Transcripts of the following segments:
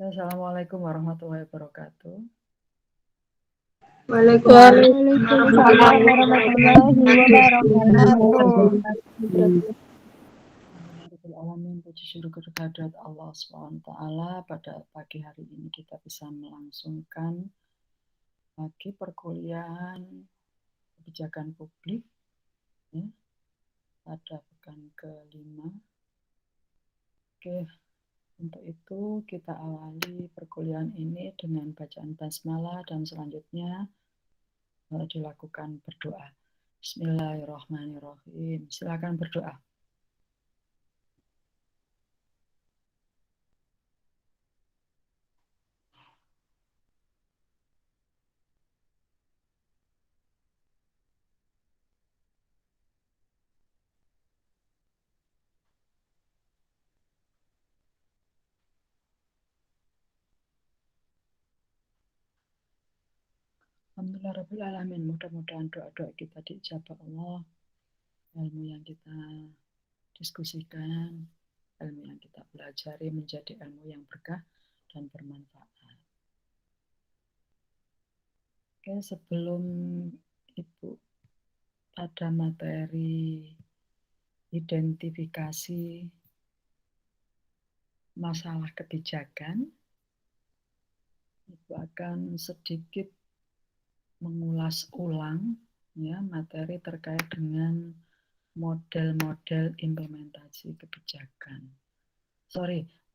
Assalamualaikum warahmatullahi wabarakatuh. Waalaikumsalam warahmatullahi wabarakatuh. Alamin, puji syukur kehadirat Allah SWT. Pada pagi hari ini kita bisa melangsungkan pagi perkuliahan kebijakan publik ya, pada pekan ke-5. Oke, untuk itu kita awali perkuliahan ini dengan bacaan basmalah dan selanjutnya dilakukan berdoa. Bismillahirrahmanirrahim. Silakan berdoa. Alhamdulillahirrahmanirrahim. Mudah-mudahan doa-doa kita diijabah Allah. Ilmu yang kita diskusikan, ilmu yang kita pelajari menjadi ilmu yang berkah dan bermanfaat. Oke, sebelum Ibu pada materi identifikasi masalah kebijakan, Ibu akan sedikit mengulas ulang ya materi terkait dengan model-model implementasi kebijakan.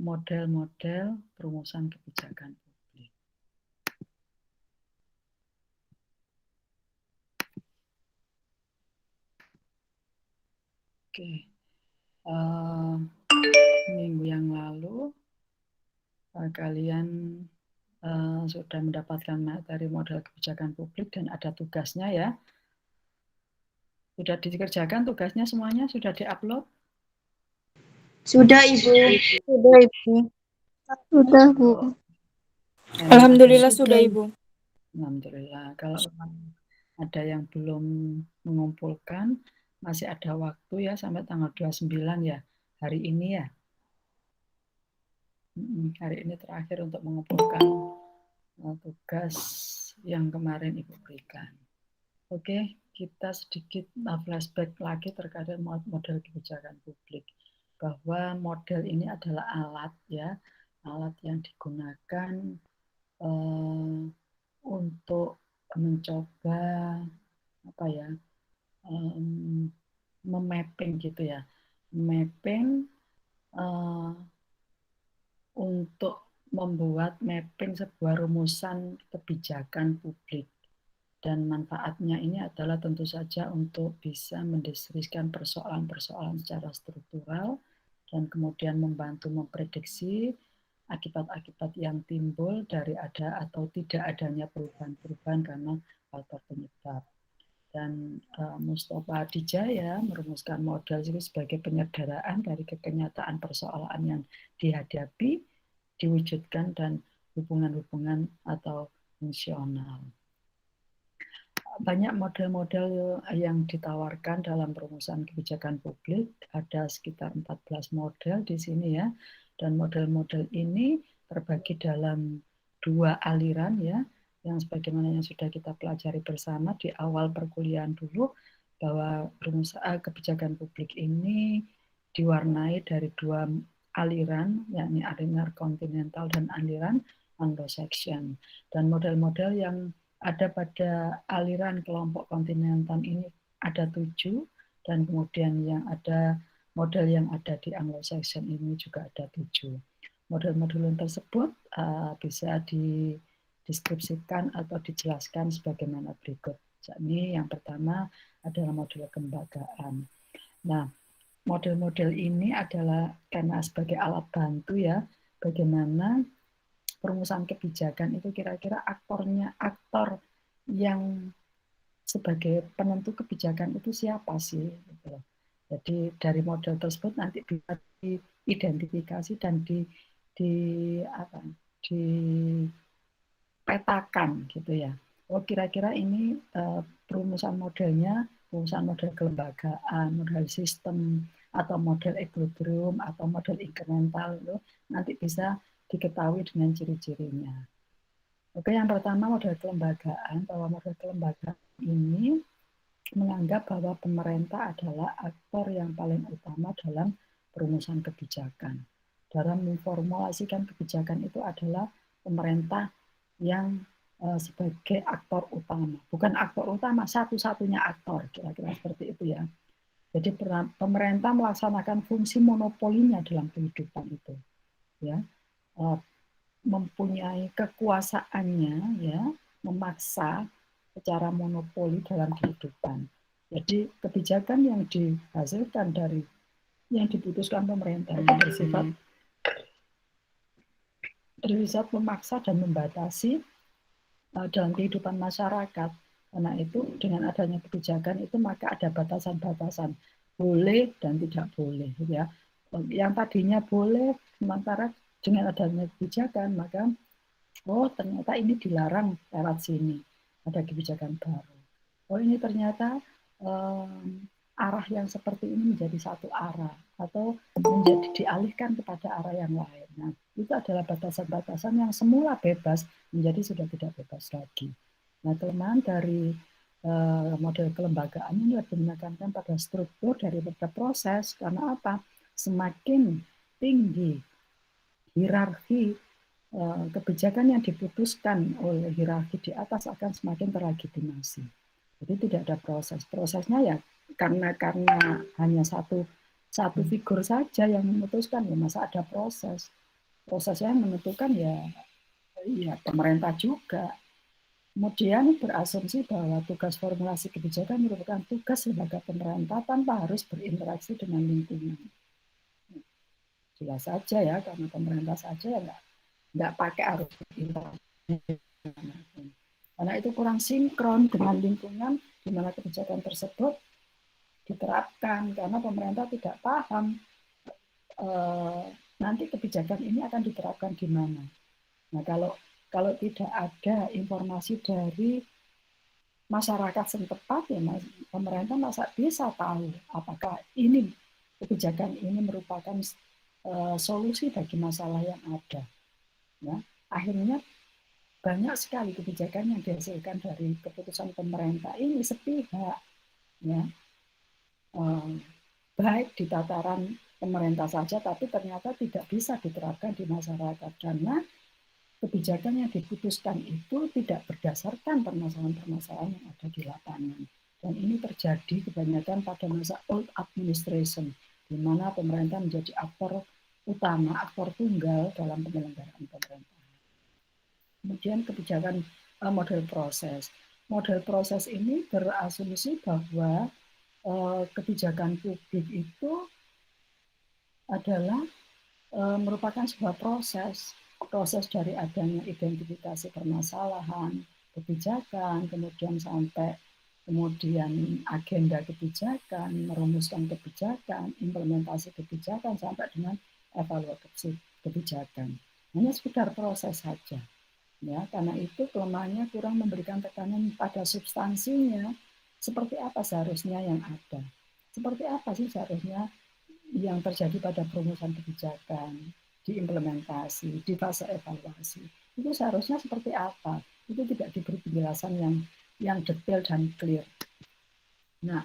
Model-model perumusan kebijakan publik. Oke, minggu yang lalu kalian sudah mendapatkan materi model kebijakan publik dan ada tugasnya ya. Sudah dikerjakan tugasnya semuanya? Sudah diupload? Sudah, Ibu. Sudah, Ibu. Sudah, Bu. Alhamdulillah sudah, Ibu. Alhamdulillah. Kalau ada yang belum mengumpulkan, masih ada waktu ya sampai tanggal 29 ya. Hari ini ya. Hari ini terakhir untuk mengumpulkan tugas yang kemarin Ibu berikan. Oke, kita sedikit flashback lagi terkait model kebijakan publik. Bahwa model ini adalah alat ya, alat yang digunakan untuk mencoba memapping gitu ya, mapping untuk membuat mapping sebuah rumusan kebijakan publik. Dan manfaatnya ini adalah tentu saja untuk bisa mendeskripsikan persoalan-persoalan secara struktural dan kemudian membantu memprediksi akibat-akibat yang timbul dari ada atau tidak adanya perubahan-perubahan karena faktor penyebab. Dan Mustafa Adijaya merumuskan model itu sebagai penyederhanaan dari kenyataan persoalan yang dihadapi, diwujudkan, dan hubungan-hubungan atau fungsional. Banyak model-model yang ditawarkan dalam perumusan kebijakan publik, ada sekitar 14 model di sini ya, dan model-model ini terbagi dalam 2 aliran ya, yang sebagaimana yang sudah kita pelajari bersama di awal perkuliahan dulu, bahwa perumusan kebijakan publik ini diwarnai dari 2 aliran, yakni aliran kontinental dan aliran Anglo-Saxon. Dan model-model yang ada pada aliran kelompok kontinental ini ada 7, dan kemudian yang ada model yang ada di Anglo-Saxon ini juga ada 7. Model-model tersebut bisa dideskripsikan atau dijelaskan sebagaimana berikut. Ini yang pertama adalah model kelembagaan. Nah, model-model ini adalah karena sebagai alat bantu ya, bagaimana perumusan kebijakan itu kira-kira aktor yang sebagai penentu kebijakan itu siapa sih? Jadi dari model tersebut nanti bisa diidentifikasi dan dipetakan gitu ya. Oh kira-kira ini perumusan modelnya, perumusan model kelembagaan, model sistem, atau model equilibrium, atau model inkremental itu nanti bisa diketahui dengan ciri-cirinya. Oke, yang pertama model kelembagaan, bahwa model kelembagaan ini menganggap bahwa pemerintah adalah aktor yang paling utama dalam perumusan kebijakan. Dalam memformulasikan kebijakan itu adalah pemerintah yang sebagai aktor utama. Bukan aktor utama, satu-satunya aktor, kira-kira seperti itu ya. Jadi pemerintah melaksanakan fungsi monopolinya dalam kehidupan itu. Ya, mempunyai kekuasaannya ya memaksa secara monopoli dalam kehidupan. Jadi kebijakan yang dihasilkan dari yang diputuskan pemerintah bersifat memaksa dan membatasi dalam kehidupan masyarakat. Karena itu dengan adanya kebijakan itu maka ada batasan-batasan boleh dan tidak boleh ya. Yang tadinya boleh sementara dengan adanya kebijakan maka ternyata ini dilarang lewat sini, ada kebijakan baru. Ini ternyata arah yang seperti ini menjadi satu arah atau menjadi dialihkan kepada arah yang lain. Nah, itu adalah batasan-batasan yang semula bebas menjadi sudah tidak bebas lagi. Nah, kelemahan dari model kelembagaan ini lebih menekankan pada struktur daripada proses. Karena apa? Semakin tinggi hierarki kebijakan yang diputuskan oleh hierarki di atas akan semakin terlegitimasi. Jadi tidak ada proses. Prosesnya ya karena hanya satu figur saja yang memutuskan, ya masa ada proses. Prosesnya yang menentukan ya pemerintah juga. Kemudian berasumsi bahwa tugas formulasi kebijakan merupakan tugas lembaga pemerintah tanpa harus berinteraksi dengan lingkungan. Jelas saja ya, karena pemerintah saja ya nggak pakai harus berinteraksi. Karena itu kurang sinkron dengan lingkungan di mana kebijakan tersebut diterapkan, karena pemerintah tidak paham nanti kebijakan ini akan diterapkan di mana. Nah, kalau tidak ada informasi dari masyarakat setempat, ya pemerintah masa bisa tahu apakah ini kebijakan ini merupakan solusi bagi masalah yang ada. Ya, akhirnya banyak sekali kebijakan yang dihasilkan dari keputusan pemerintah ini sepihak, ya, baik di tataran pemerintah saja, tapi ternyata tidak bisa diterapkan di masyarakat karena kebijakan yang diputuskan itu tidak berdasarkan permasalahan-permasalahan yang ada di lapangan. Dan ini terjadi kebanyakan pada masa old administration, di mana pemerintah menjadi aktor utama, aktor tunggal dalam penyelenggaraan pemerintahan. Kemudian kebijakan model proses. Model proses ini berasumsi bahwa kebijakan publik itu adalah merupakan sebuah proses dari adanya identifikasi permasalahan, kebijakan, kemudian sampai kemudian agenda kebijakan, merumuskan kebijakan, implementasi kebijakan, sampai dengan evaluasi kebijakan. Hanya sekedar proses saja. Ya, karena itu kelemahannya kurang memberikan tekanan pada substansinya, seperti apa seharusnya yang ada. Seperti apa sih seharusnya yang terjadi pada perumusan kebijakan, diimplementasi, di fase evaluasi. Itu seharusnya seperti apa? Itu tidak diberi penjelasan yang detail dan clear. Nah,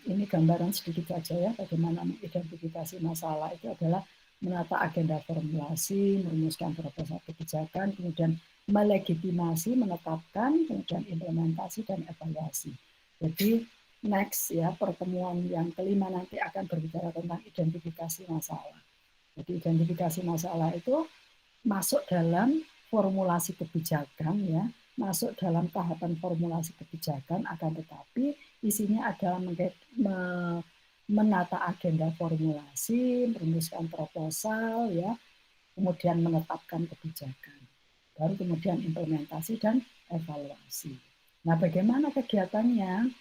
ini gambaran sedikit saja ya bagaimana mengidentifikasi masalah. Itu adalah menata agenda formulasi, merumuskan proposal kebijakan, kemudian melegitimasi, menetapkan, kemudian implementasi dan evaluasi. Jadi next ya, pertemuan yang kelima nanti akan berbicara tentang identifikasi masalah. Jadi identifikasi masalah itu masuk dalam formulasi kebijakan ya, masuk dalam tahapan formulasi kebijakan, akan tetapi isinya adalah menata agenda formulasi, merumuskan proposal ya, kemudian menetapkan kebijakan. Baru kemudian implementasi dan evaluasi. Nah, bagaimana kegiatannya?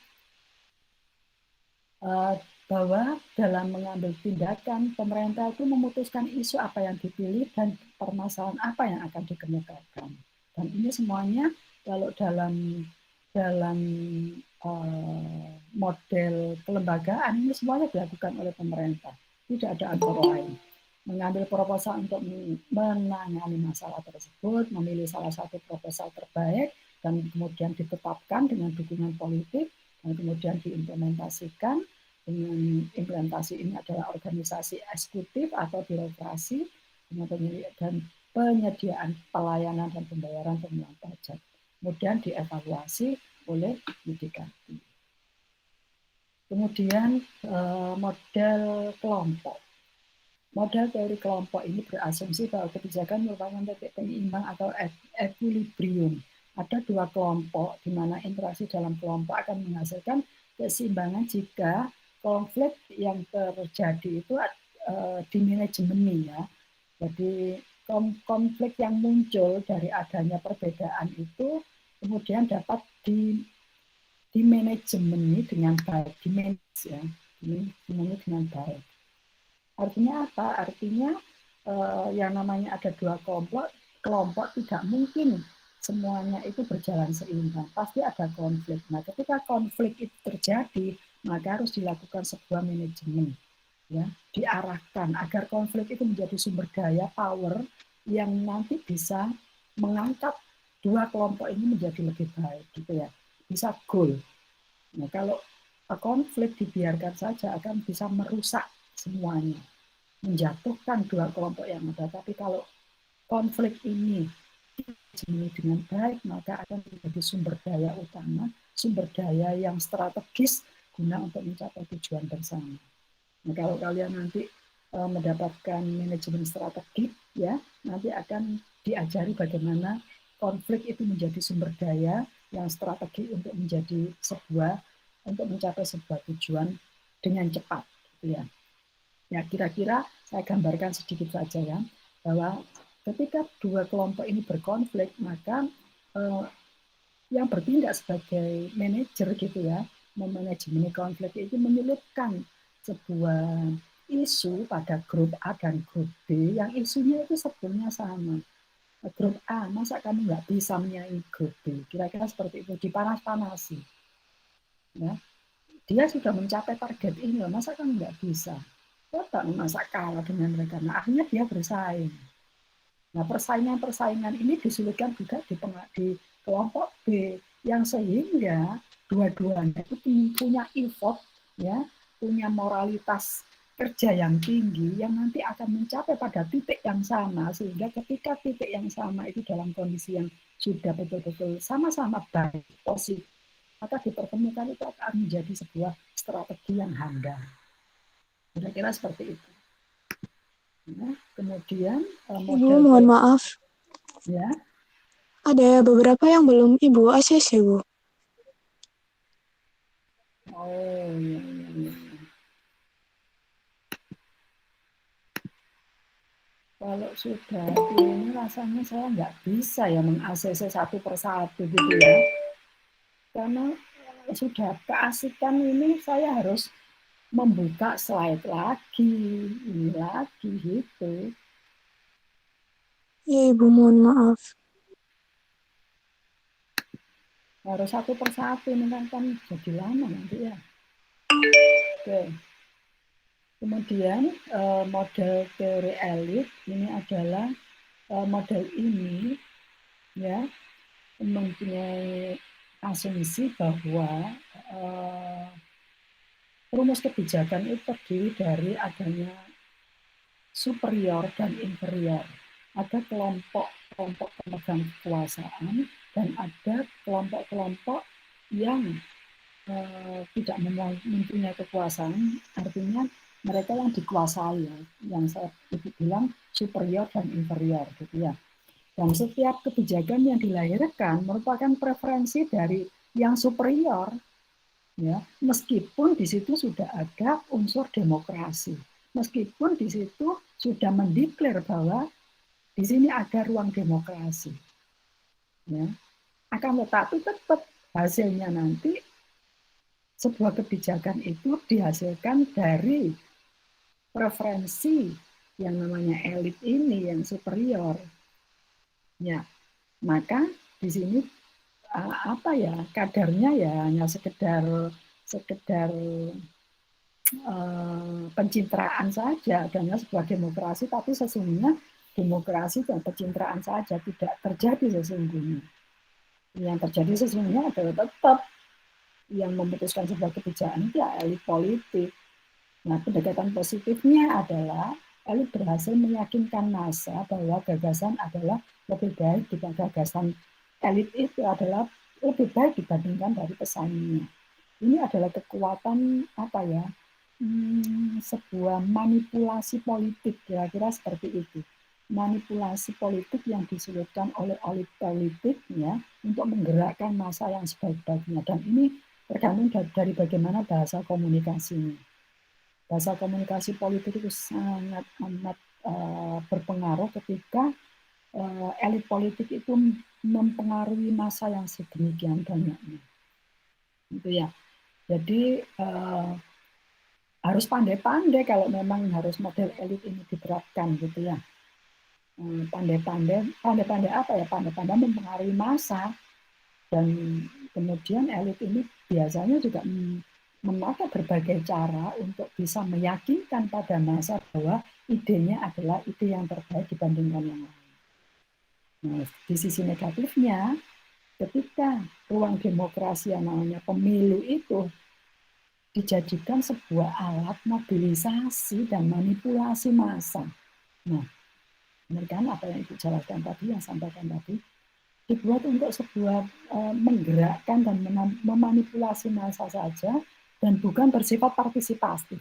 Bahwa dalam mengambil tindakan, pemerintah itu memutuskan isu apa yang dipilih dan permasalahan apa yang akan dikemukakan. Dan ini semuanya kalau dalam model kelembagaan ini semuanya dilakukan oleh pemerintah, tidak ada aktor lain. mengambil proposal untuk menangani masalah tersebut, memilih salah satu proposal terbaik, dan kemudian ditetapkan dengan dukungan politik, dan kemudian diimplementasikan. Dengan implementasi ini adalah organisasi eksekutif atau birokrasi, dan penyediaan pelayanan dan pembayaran pengeluaran pajak. Kemudian dievaluasi oleh yudikatif. Kemudian model kelompok. Model teori kelompok ini berasumsi bahwa kebijakan merupakan titik penyeimbang atau equilibrium. Ada dua kelompok di mana interaksi dalam kelompok akan menghasilkan keseimbangan jika konflik yang terjadi itu di manajemen ya. Jadi konflik yang muncul dari adanya perbedaan itu kemudian dapat di manajemen dengan baik, dimanage ya, dimanage dengan baik. Artinya apa? Artinya yang namanya ada dua kelompok tidak mungkin semuanya itu berjalan seimbang. Pasti ada konflik. Nah, ketika konflik itu terjadi, maka harus dilakukan sebuah manajemen, ya, diarahkan agar konflik itu menjadi sumber daya power yang nanti bisa mengangkat dua kelompok ini menjadi lebih baik, gitu ya. Bisa goal. Nah, kalau konflik dibiarkan saja akan bisa merusak semuanya, menjatuhkan dua kelompok yang ada. Tapi kalau konflik ini dijemeni dengan baik, maka akan menjadi sumber daya utama, sumber daya yang strategis guna untuk mencapai tujuan bersama. Nah, kalau kalian nanti mendapatkan manajemen strategik, ya, nanti akan diajari bagaimana konflik itu menjadi sumber daya yang strategi untuk mencapai sebuah tujuan dengan cepat, gitu ya. Ya, kira-kira saya gambarkan sedikit saja ya, bahwa ketika dua kelompok ini berkonflik, maka yang bertindak sebagai manajer gitu ya, memanajemen konflik itu menyelipkan sebuah isu pada grup A dan grup B yang isunya itu sebetulnya sama. Grup A, masa kamu nggak bisa menyaingi grup B? Kira-kira seperti itu, dipanas-panasi. Ya, dia sudah mencapai target ini, masa kamu nggak bisa? Tetap masa kalah dengan mereka. Nah, akhirnya dia bersaing. Nah, persaingan ini disulitkan juga di kelompok B, yang sehingga dua-duanya itu punya effort, ya, punya moralitas kerja yang tinggi yang nanti akan mencapai pada titik yang sama, sehingga ketika titik yang sama itu dalam kondisi yang sudah betul-betul sama-sama baik, positif, maka dipertemukan itu akan menjadi sebuah strategi yang handal. Kira-kira seperti itu. Nah, kemudian Ibu, mohon maaf. Ya. Ada beberapa yang belum Ibu ACC, Bu. Oh, iya. Kalau sudah ini rasanya saya nggak bisa ya meng-ACC satu persatu gitu ya. Karena sudah keasikan ini saya harus membuka slide lagi, ini lagi gitu. Ya, Ibu, mohon maaf. Harus satu persatu ini kan jadi lama nanti ya. Oke. Kemudian model teori elit ini adalah model ini ya mempunyai asumsi bahwa rumus kebijakan itu terdiri dari adanya superior dan inferior. Ada kelompok-kelompok pemegang kekuasaan dan ada kelompok-kelompok yang tidak mempunyai kekuasaan, artinya mereka yang dikuasai, yang saya bilang superior dan inferior, gitu ya. Dan setiap kebijakan yang dilahirkan merupakan preferensi dari yang superior, ya, meskipun di situ sudah ada unsur demokrasi, meskipun di situ sudah mendeklar bahwa di sini ada ruang demokrasi, ya, akan tetapi tetap hasilnya nanti sebuah kebijakan itu dihasilkan dari preferensi yang namanya elit ini yang superior, ya, maka di sini apa ya kadarnya ya hanya sekedar pencitraan saja, adanya sebuah demokrasi, tapi sesungguhnya demokrasi dan pencitraan saja tidak terjadi sesungguhnya. Yang terjadi sesungguhnya adalah tetap yang memutuskan sebuah kebijakan itu ya elit politik. Nah, pendekatan positifnya adalah elit berhasil meyakinkan massa bahwa gagasan adalah lebih baik dibanding gagasan elit itu adalah lebih baik dibandingkan dari pesaingnya. Ini adalah kekuatan apa ya? Sebuah manipulasi politik, kira-kira seperti itu. Manipulasi politik yang disulitkan oleh elit politik ya untuk menggerakkan massa yang sebaik-baiknya. Dan ini tergantung dari bagaimana bahasa komunikasinya. Bahasa komunikasi politik itu sangat amat berpengaruh ketika elit politik itu mempengaruhi massa yang sedemikian banyaknya. Itu ya. Jadi harus pandai-pandai kalau memang harus model elit ini diterapkan gitu ya. Pandai-pandai apa ya? Pandai-pandai mempengaruhi massa, dan kemudian elit ini biasanya juga memakai berbagai cara untuk bisa meyakinkan pada massa bahwa idenya adalah ide yang terbaik dibandingkan yang lain. Nah, di sisi negatifnya, ketika ruang demokrasi yang namanya pemilu itu dijadikan sebuah alat mobilisasi dan manipulasi massa. Nah, benar kan apa yang Ibu jelaskan tadi, yang sampaikan tadi, dibuat untuk sebuah menggerakkan dan memanipulasi massa saja dan bukan bersifat partisipatif.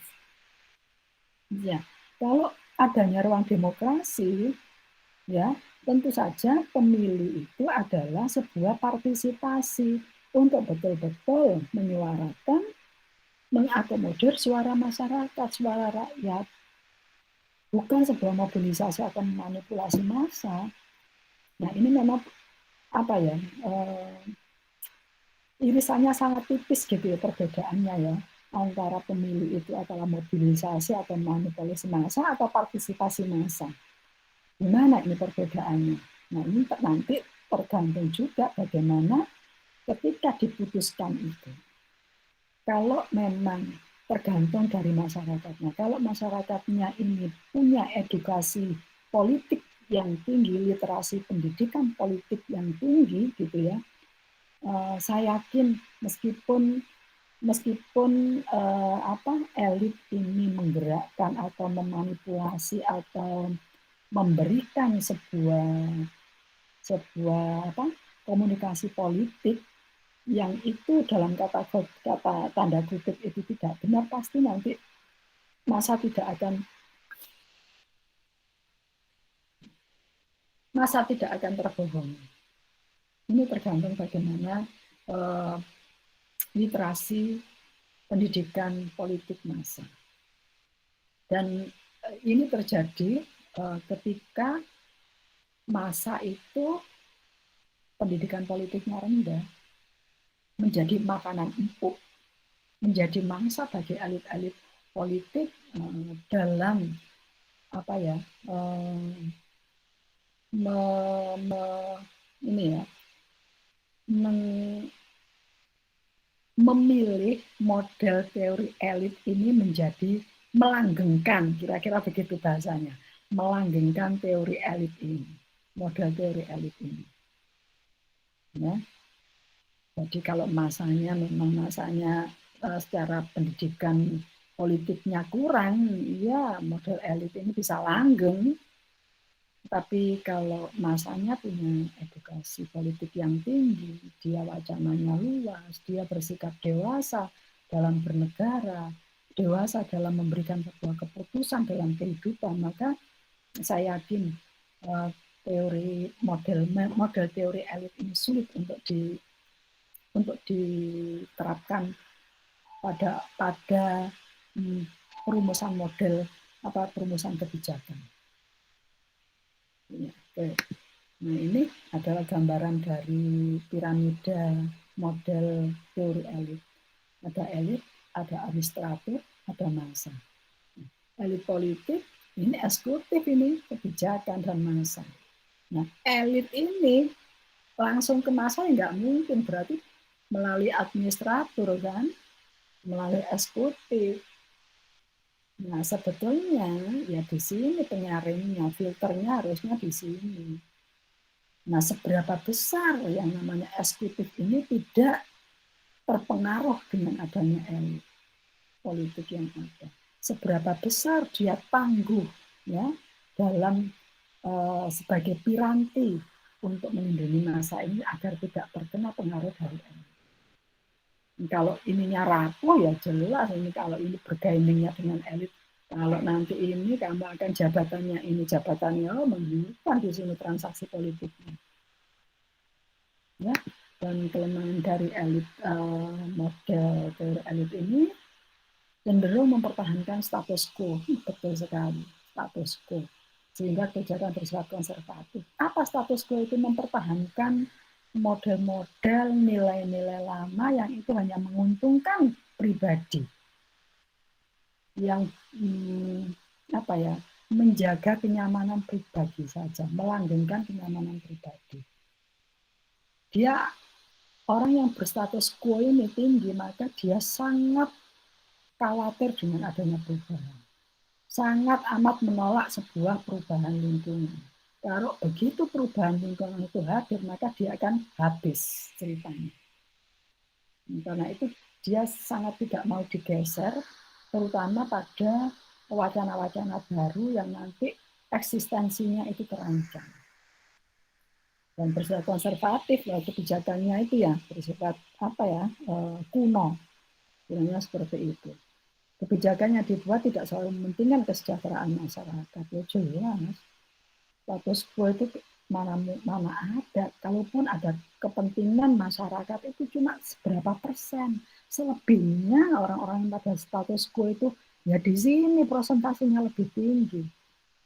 Ya, kalau adanya ruang demokrasi, ya tentu saja pemilu itu adalah sebuah partisipasi untuk betul-betul menyuarakan, mengakomodir suara masyarakat, suara rakyat, bukan sebuah mobilisasi atau manipulasi massa. Nah, ini memang apa ya? Irisannya sangat tipis gitu ya perbedaannya ya, antara pemilu itu adalah mobilisasi atau manipulasi massa atau partisipasi massa. Gimana ini perbedaannya? Nah, ini nanti tergantung juga bagaimana ketika diputuskan itu. Kalau memang tergantung dari masyarakatnya. Kalau masyarakatnya ini punya edukasi politik yang tinggi, literasi pendidikan politik yang tinggi gitu ya, saya yakin meskipun elit ini menggerakkan atau memanipulasi atau memberikan sebuah komunikasi politik yang itu dalam kata tanda kutip itu tidak benar, pasti nanti massa tidak akan terbohongi. Ini tergantung bagaimana literasi pendidikan politik massa. Dan ini terjadi ketika massa itu pendidikan politiknya rendah, menjadi makanan empuk, menjadi mangsa bagi elit-elit politik dalam apa ya memilih model teori elit ini menjadi melanggengkan, kira-kira begitu bahasanya, melanggengkan teori elit ini, model teori elit ini. Ya. Jadi kalau masanya secara pendidikan politiknya kurang, ya model elit ini bisa langgeng. Tapi kalau masanya punya edukasi politik yang tinggi, dia wacananya luas, dia bersikap dewasa dalam bernegara, dewasa dalam memberikan sebuah keputusan dalam kehidupan, maka saya yakin model teori elit ini sulit untuk diterapkan pada perumusan kebijakan. Ya, oke. Nah, ini adalah gambaran dari piramida model teori elit. Ada elit, ada administrator, ada massa. Elit politik, ini eksekutif, ini kebijakan dan massa. Nah, elit ini langsung ke massa nggak mungkin, berarti melalui administrator kan, melalui eksekutif. Nah, sebetulnya ya di sini penyaringnya, filternya harusnya di sini. Nah, seberapa besar yang namanya eksekutif ini tidak terpengaruh dengan adanya elit politik yang ada. Seberapa besar dia tangguh ya dalam sebagai piranti untuk melindungi masa ini agar tidak terkena pengaruh dari elit. Kalau ininya rapuh ya jelas ini kalau ini bergainingnya dengan elit. Kalau nanti ini kamu akan jabatannya ini jabatannya menghilangkan di sini transaksi politiknya. Ya, dan kelemahan dari elit model teori elit ini cenderung mempertahankan status quo, betul sekali status quo, sehingga kebijakan bersifat konservatif. Apa status quo itu? Mempertahankan model-model nilai-nilai lama yang itu hanya menguntungkan pribadi, yang apa ya, menjaga kenyamanan pribadi saja, melanggengkan kenyamanan pribadi. Dia orang yang berstatus quo ini tinggi, maka dia sangat khawatir dengan adanya perubahan. Sangat amat menolak sebuah perubahan lingkungan. Kalau begitu perubahan lingkungan itu hadir, maka dia akan habis ceritanya. Karena itu dia sangat tidak mau digeser, terutama pada wacana-wacana baru yang nanti eksistensinya itu terancam. Dan bersifat konservatif, ya, kebijakannya itu ya bersifat apa ya, kuno, bilangnya seperti itu. Kebijakannya dibuat tidak selalu mementingkan kesejahteraan masyarakat. Ya jelas, status quo itu mana ada. Kalaupun ada kepentingan masyarakat itu cuma seberapa persen. Selebihnya orang-orang yang pada status quo itu ya di sini prosentasenya lebih tinggi.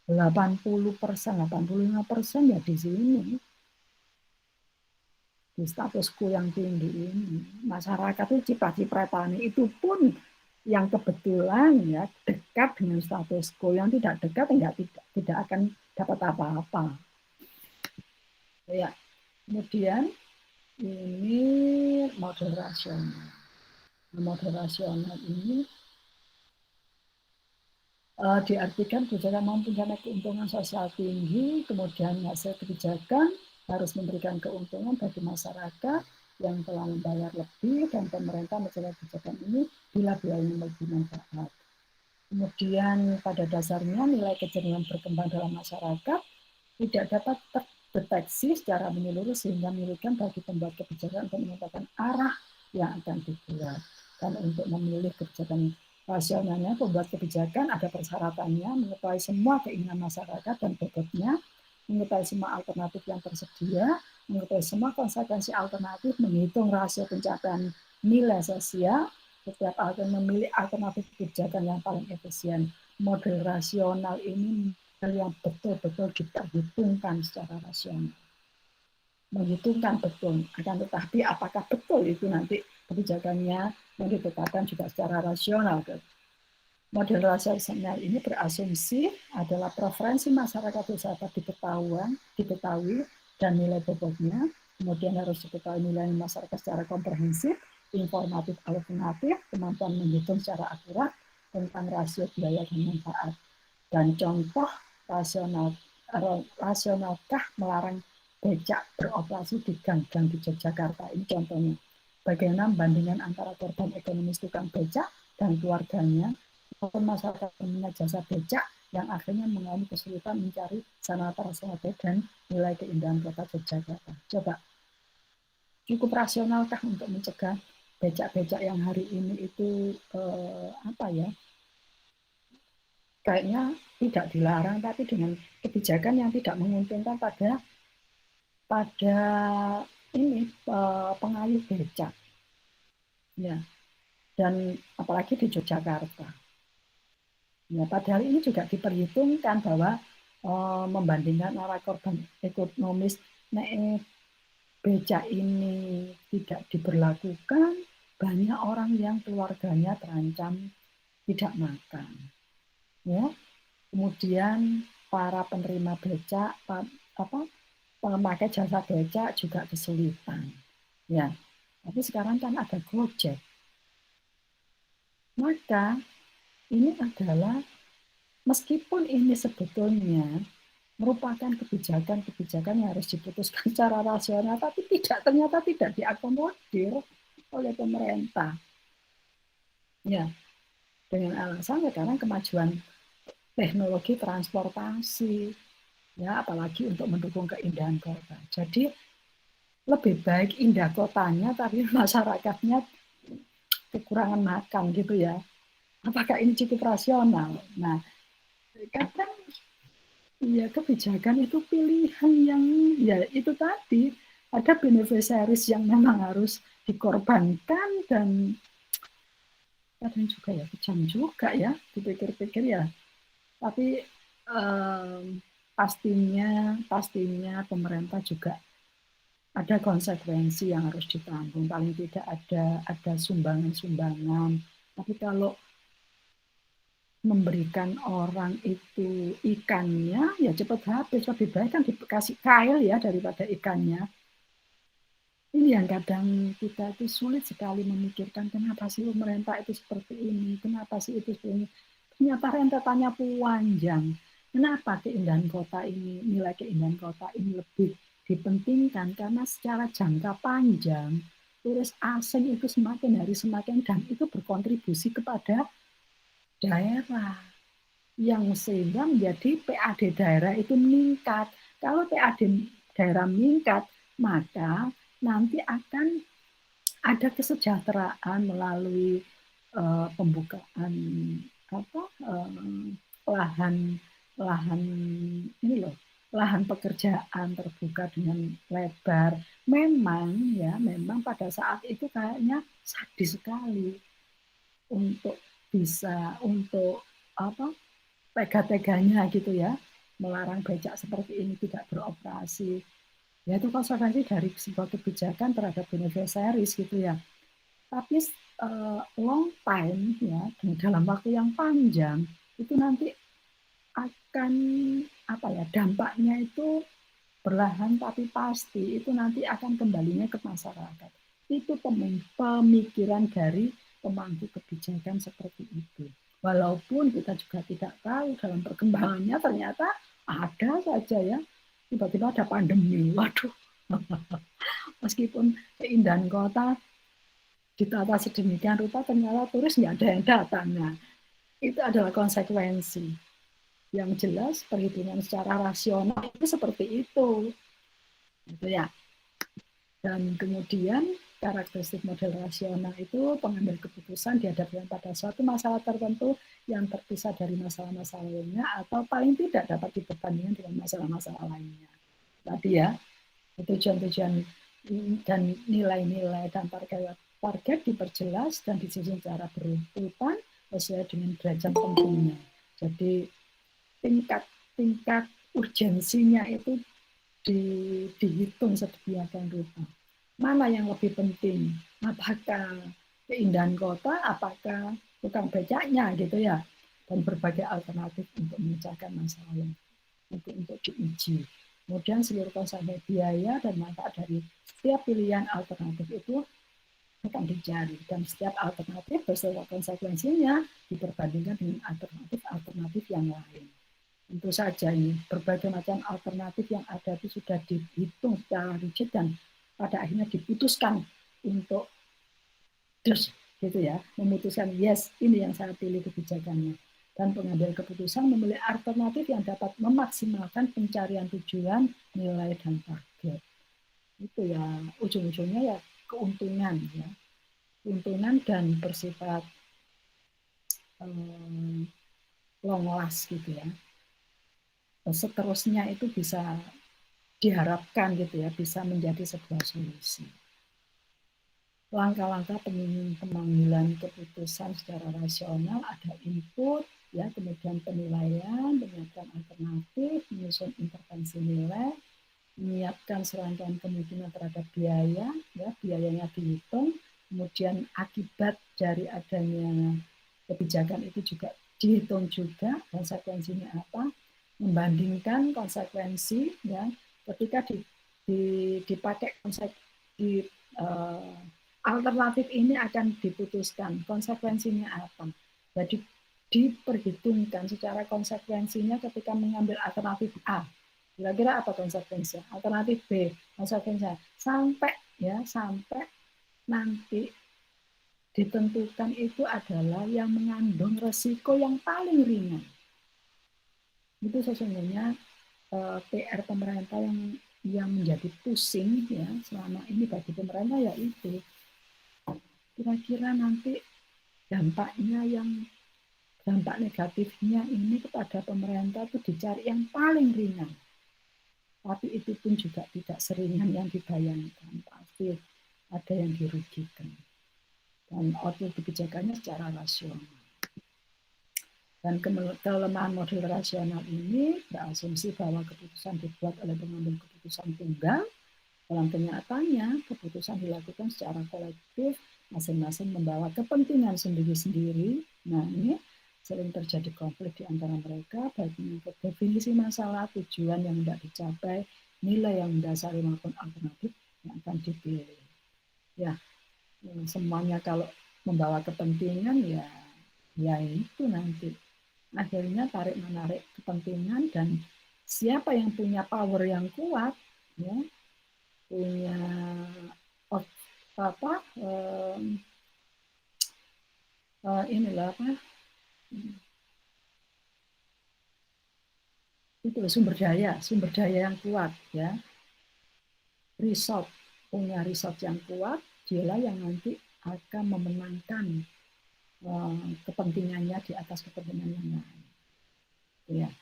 80%, 85% ya di sini. Di status quo yang tinggi ini. Masyarakat itu ciprat-cipratane itu pun yang kebetulan ya dekat dengan status quo, yang tidak dekat tidak akan dapat apa-apa. Ya, kemudian ini model rasional. Model rasional ini diartikan kebijakan mempunyai keuntungan sosial tinggi, kemudian hasil kebijakan harus memberikan keuntungan bagi masyarakat yang telah membayar lebih, dan pemerintah menjaga kebijakan ini bila biayanya lebih manfaat. Kemudian pada dasarnya nilai kejenian berkembang dalam masyarakat tidak dapat terdeteksi secara menyeluruh sehingga menyulitkan bagi pembuat kebijakan untuk menentukan arah yang akan dibuat. Dan untuk memilih kebijakan rasionalnya, pembuat kebijakan ada persyaratannya, mengetahui semua keinginan masyarakat dan bobotnya, mengetahui semua alternatif yang tersedia, mengetahui semua konsekuensi alternatif, menghitung rasio pencapaian nilai sosial, setiap akan memilih alternatif kebijakan yang paling efisien. Model rasional ini yang betul-betul diperhitungkan secara rasional. Menghitungkan betul, akan tetapi apakah betul itu nanti kebijakannya yang ditetapkan juga secara rasional. Model rasional ini berasumsi adalah preferensi masyarakat itu dapat diketahui dan nilai bobotnya, kemudian harus diketahui nilai masyarakat secara komprehensif, informatif alternatif, kemampuan menghitung secara akurat tentang rasio biaya dan manfaat. Dan contoh rasionalkah melarang becak beroperasi di gang-gang di Yogyakarta? Ini contohnya. Bagaimana bandingan antara korban ekonomis tukang becak dan keluarganya, atau masyarakat pengguna jasa becak yang akhirnya mengalami kesulitan mencari sarana transportasi dan nilai keindahan kota Yogyakarta. Coba, cukup rasionalkah untuk mencegah becak-becak yang hari ini itu kayaknya tidak dilarang, tapi dengan kebijakan yang tidak menguntungkan pada ini pengayuh becak, ya, dan apalagi di Yogyakarta. Ya, padahal ini juga diperhitungkan bahwa membandingkan arah korban ekonomis becak ini tidak diberlakukan, banyak orang yang keluarganya terancam tidak makan. Ya, kemudian para penerima becak, pemakai jasa becak juga kesulitan. Ya, tapi sekarang kan ada Gojek. Maka ini adalah meskipun ini sebetulnya merupakan kebijakan-kebijakan yang harus diputuskan secara rasional, tapi ternyata tidak diakomodir oleh pemerintah. Ya, dengan alasan sekarang kemajuan teknologi transportasi, ya apalagi untuk mendukung keindahan kota. Jadi lebih baik indah kotanya, tapi masyarakatnya kekurangan makan gitu ya. Apakah ini cukup rasional? Nah, kadang ya kebijakan itu pilihan yang ya itu tadi ada beneficiaries yang memang harus dikorbankan dan kadang juga ya kejam juga ya dipikir-pikir ya. Tapi pastinya pemerintah juga ada konsekuensi yang harus ditanggung. Paling tidak ada sumbangan-sumbangan. Tapi kalau memberikan orang itu ikannya, ya cepat habis. Lebih baik kan dikasih kail ya daripada ikannya. Ini yang kadang kita itu sulit sekali memikirkan kenapa sih pemerintah itu seperti ini, kenapa sih itu seperti ini. Ternyata rentetannya panjang. Kenapa keindahan kota ini, nilai keindahan kota ini lebih dipentingkan karena secara jangka panjang turis asing itu semakin hari semakin dan itu berkontribusi kepada daerah yang sehingga menjadi PAD daerah itu meningkat. Kalau PAD daerah meningkat, maka nanti akan ada kesejahteraan melalui pembukaan lahan lahan ini loh lahan pekerjaan terbuka dengan lebar. Memang pada saat itu kayaknya sadis sekali untuk tega-teganya gitu ya melarang becak seperti ini tidak beroperasi. Ya itu konsekuensi dari sebuah kebijakan terhadap beneficiaries gitu ya. Tapi long time ya dalam waktu yang panjang itu nanti akan dampaknya itu perlahan tapi pasti itu nanti akan kembalinya ke masyarakat. Itu pemikiran dari pemangku kebijakan seperti itu. Walaupun kita juga tidak tahu dalam perkembangannya ternyata ada saja ya tiba-tiba ada pandemi. Waduh, meskipun keindahan kota ditata sedemikian rupa ternyata turis nggak ada yang datang. Nah, itu adalah konsekuensi. Yang jelas perhitungan secara rasional itu seperti itu. Gitu ya. Dan kemudian karakteristik model rasional itu pengambil keputusan dihadapkan pada suatu masalah tertentu yang terpisah dari masalah-masalah lainnya atau paling tidak dapat diperbandingkan dengan masalah-masalah lainnya. Tadi ya, tujuan-tujuan dan nilai-nilai dan target diperjelas dan disusun secara berurutan sesuai dengan derajat pentingnya. Jadi tingkat urgensinya itu dihitung sedemikian rupa. Mana yang lebih penting? Apakah keindahan kota, apakah tukang becaknya gitu ya? Dan berbagai alternatif untuk memecahkan masalah yang untuk diuji. Kemudian seluruh konsekuensi biaya dan manfaat dari setiap pilihan alternatif itu akan dicari. Dan setiap alternatif beserta konsekuensinya diperbandingkan dengan alternatif-alternatif yang lain. Tentu saja ini berbagai macam alternatif yang ada itu sudah dihitung secara rigid dan pada akhirnya diputuskan untuk gitu ya, memutuskan yes ini yang saya pilih kebijakannya. Dan pengambil keputusan memilih alternatif yang dapat memaksimalkan pencarian tujuan, nilai dan target. Itu ya ujung-ujungnya ya keuntungan ya. Keuntungan dan bersifat long last gitu ya. Seterusnya itu bisa diharapkan gitu ya bisa menjadi sebuah solusi. Langkah-langkah pengambilan keputusan secara rasional ada input ya kemudian penilaian, menyiapkan alternatif, menyusun intervensi nilai, menyiapkan serangkaian kemungkinan terhadap biaya ya biayanya dihitung, kemudian akibat dari adanya kebijakan itu juga dihitung juga konsekuensinya apa, membandingkan konsekuensi ya ketika dipakai alternatif ini akan diputuskan konsekuensinya apa. Jadi diperhitungkan secara konsekuensinya ketika mengambil alternatif A. Kira-kira apa konsekuensinya? Alternatif B, konsekuensinya sampai nanti ditentukan itu adalah yang mengandung resiko yang paling ringan. Itu sesungguhnya PR pemerintah yang menjadi pusing ya selama ini bagi pemerintah, yaitu kira-kira nanti dampak negatifnya ini kepada pemerintah itu dicari yang paling ringan. Tapi itu pun juga tidak seringan yang dibayangkan. Pasti ada yang dirugikan. Dan output kebijakannya secara rasional. Dan kelemahan model rasional ini berasumsi bahwa keputusan dibuat oleh pengambil keputusan tunggal. Dalam kenyataannya, keputusan dilakukan secara kolektif, masing-masing membawa kepentingan sendiri-sendiri. Nah, ini sering terjadi konflik di antara mereka, baik menyangkut definisi masalah, tujuan yang tidak dicapai, nilai yang mendasari maupun alternatif yang akan dipilih. Ya, semuanya kalau membawa kepentingan, ya itu nanti. Akhirnya tarik-menarik kepentingan, dan siapa yang punya power yang kuat, ya, punya itu sumber daya yang kuat, ya, punya resource yang kuat, dialah yang nanti akan memenangkan kepentingannya di atas kepentingan yang lain. Ya.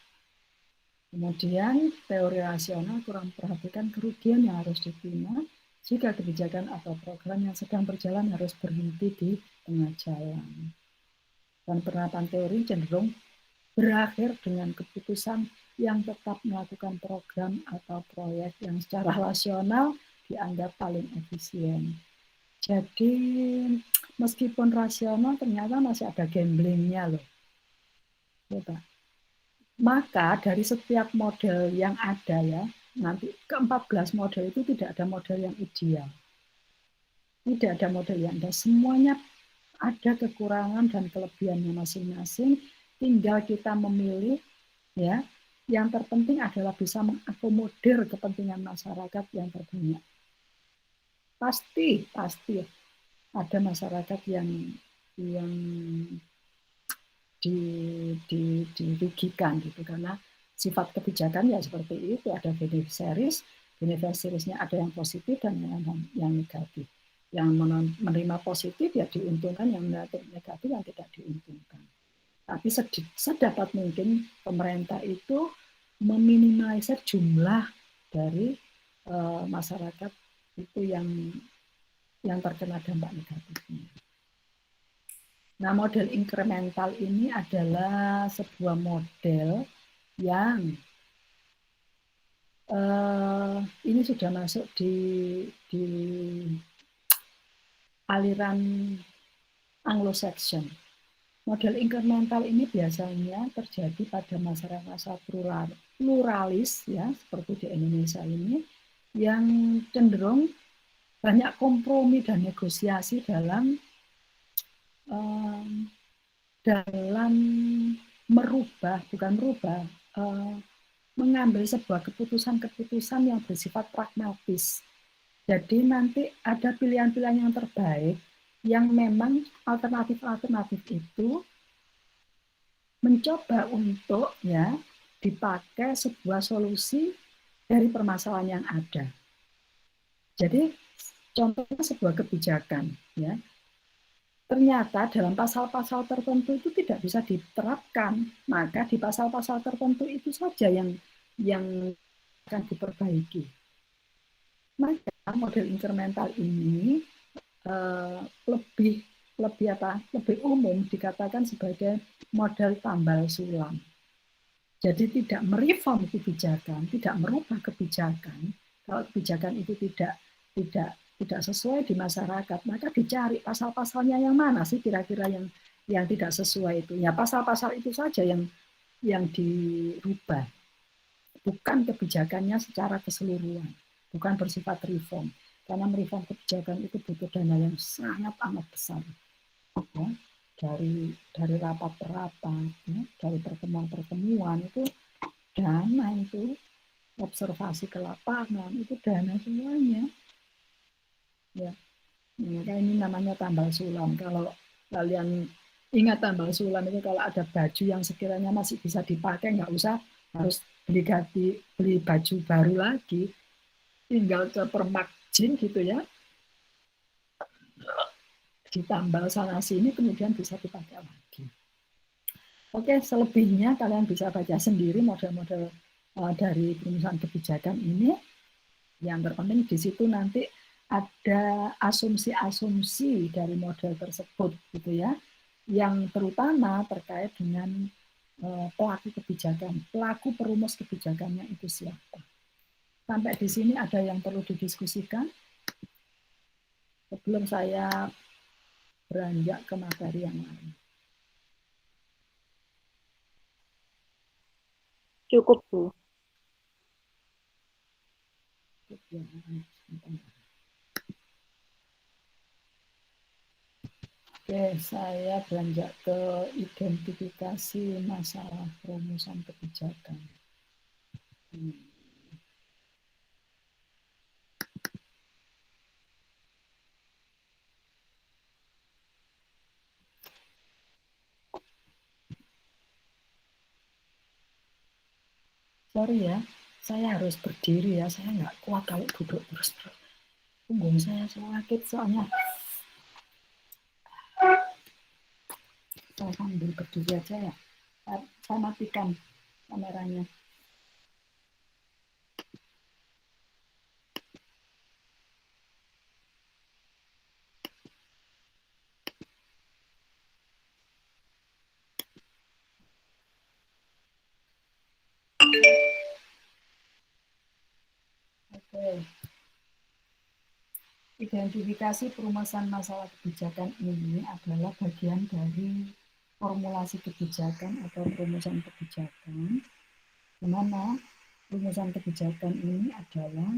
Kemudian teori rasional kurang perhatikan kerugian yang harus diterima jika kebijakan atau program yang sedang berjalan harus berhenti di tengah jalan. Dan penerapan teori cenderung berakhir dengan keputusan yang tetap melakukan program atau proyek yang secara rasional dianggap paling efisien. Jadi meskipun rasional ternyata masih ada gamblingnya loh. Coba. Maka dari setiap model yang ada ya, nanti ke-14 model itu tidak ada model yang ideal. Tidak ada model yang ada. Semuanya ada kekurangan dan kelebihannya masing-masing. Tinggal kita memilih, ya. Yang terpenting adalah bisa mengakomodir kepentingan masyarakat yang terbanyak. Pasti ada masyarakat yang dirugikan gitu, karena sifat kebijakan ya seperti itu, ada beneficiariesnya ada yang positif dan yang negatif. Yang menerima positif ya diuntungkan, yang negatif yang tidak diuntungkan. Tapi sedapat mungkin pemerintah itu meminimalisir jumlah dari masyarakat itu yang terkena dampak negatifnya. Nah, model inkremental ini adalah sebuah model yang ini sudah masuk di aliran Anglo-Saxon. Model inkremental ini biasanya terjadi pada masyarakat pluralis, ya, seperti di Indonesia ini, yang cenderung banyak kompromi dan negosiasi dalam mengambil sebuah keputusan-keputusan yang bersifat pragmatis. Jadi nanti ada pilihan-pilihan yang terbaik yang memang alternatif-alternatif itu mencoba untuk ya dipakai sebuah solusi dari permasalahan yang ada. Jadi contohnya sebuah kebijakan, ya. Ternyata dalam pasal-pasal tertentu itu tidak bisa diterapkan, maka di pasal-pasal tertentu itu saja yang akan diperbaiki. Maka model inkremental ini lebih umum dikatakan sebagai model tambal sulam. Jadi tidak mereform kebijakan, tidak merubah kebijakan. Kalau kebijakan itu tidak sesuai di masyarakat, maka dicari pasal-pasalnya yang mana sih kira-kira yang tidak sesuai itu. Ya pasal-pasal itu saja yang dirubah, bukan kebijakannya secara keseluruhan, bukan bersifat reform. Karena mereform kebijakan itu butuh dana yang sangat amat besar. Ya. dari rapat per rapat, ya, dari pertemuan itu dana itu, observasi ke lapangan itu dana semuanya. Ya, ini namanya tambal sulam. Kalau kalian ingat tambal sulam itu, kalau ada baju yang sekiranya masih bisa dipakai, nggak usah harus beli baju baru lagi, tinggal ke permakjin gitu ya, ditambal sana sini, kemudian bisa dipakai lagi. Oke, selebihnya kalian bisa baca sendiri model-model dari perumusan kebijakan ini. Yang terpenting di situ nanti ada asumsi-asumsi dari model tersebut gitu ya, yang terutama terkait dengan pelaku kebijakan, pelaku perumus kebijakannya itu siapa. Sampai di sini ada yang perlu didiskusikan sebelum saya beranjak ke materi yang lain. Cukup, Bu. Oke, saya beranjak ke identifikasi masalah perumusan kebijakan. Sorry ya, saya harus berdiri ya, saya nggak kuat kalau duduk terus-terus. Punggung saya sakit soalnya. Saya sambil berdiri aja ya. Saya matikan kameranya. Oke. Identifikasi perumusan masalah kebijakan ini adalah bagian dari formulasi kebijakan atau perumusan kebijakan, di mana perumusan kebijakan ini adalah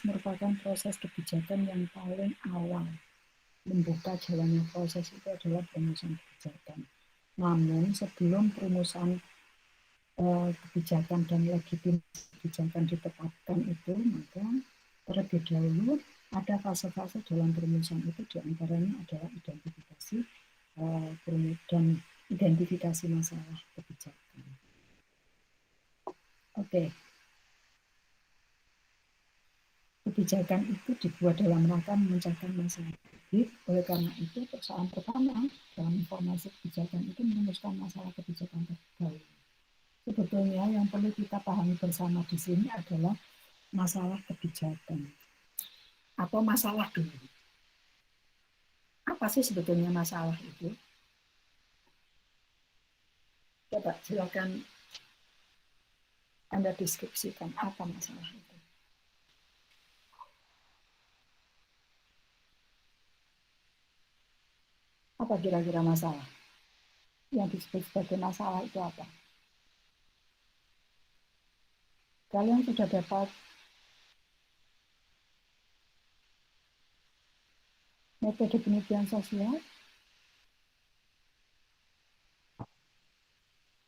merupakan proses kebijakan yang paling awal. Membuka jalannya proses itu adalah perumusan kebijakan. Namun sebelum perumusan kebijakan dan legitimasi kebijakan ditetapkan itu, maka terlebih dahulu ada fase-fase dalam perumusan itu, diantaranya adalah identifikasi dan identifikasi masalah kebijakan. Oke. Kebijakan itu dibuat dalam rangka memecahkan masalah publik. Oleh karena itu, persoalan pertama dalam informasi kebijakan itu merumuskan masalah kebijakan terdahulu. Sebetulnya yang perlu kita pahami bersama di sini adalah masalah kebijakan atau masalah dulu. Apa sih sebetulnya masalah itu? Coba silakan Anda deskripsikan apa masalah itu. Apa kira-kira masalah? Yang disebut sebagai masalah itu apa? Kalian sudah dapat metode penelitian sosial?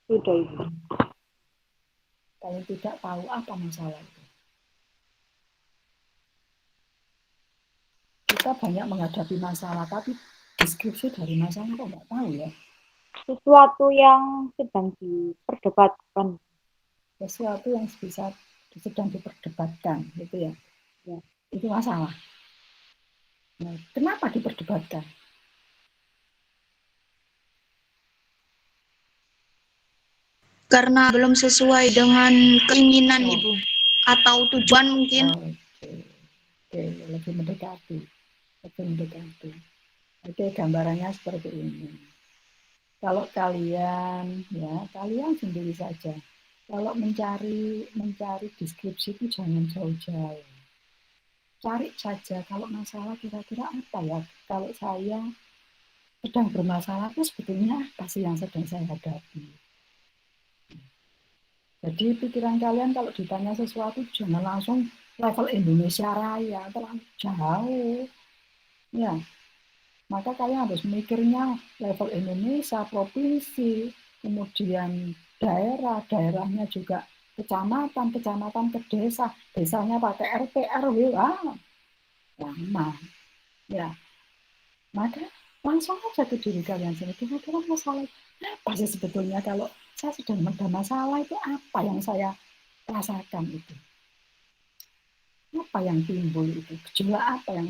Sudah, Ibu. Kalian tidak tahu apa masalah itu. Kita banyak menghadapi masalah, tapi deskripsi dari masalah kok nggak tahu ya. Sesuatu yang sedang diperdebatkan. Sesuatu yang sedang diperdebatkan, gitu ya. Ya. Itu masalah. Nah, kenapa diperdebatkan? Karena belum sesuai dengan keinginan, Ibu. Atau tujuan mungkin. Oke, lebih mendekati. Oke, gambarannya seperti ini. Kalau kalian sendiri saja. Kalau mencari deskripsi itu jangan jauh-jauh. Cari saja kalau masalah kira-kira apa ya. Kalau saya sedang bermasalah itu sebetulnya apa sih yang sedang saya hadapi. Jadi pikiran kalian kalau ditanya sesuatu jangan langsung level Indonesia Raya, terlalu jauh. Ya, Maka kalian harus mikirnya level Indonesia, provinsi, kemudian daerah, daerahnya juga kecamatan, kecamatan ke desa, desanya pakai RT, RW, lama. Ya, maka langsung aja ke diri kalian sendiri, kira-kira masalah apa sih sebetulnya kalau saya sedang ada masalah itu apa yang saya rasakan itu? Apa yang timbul itu? Gejolak apa yang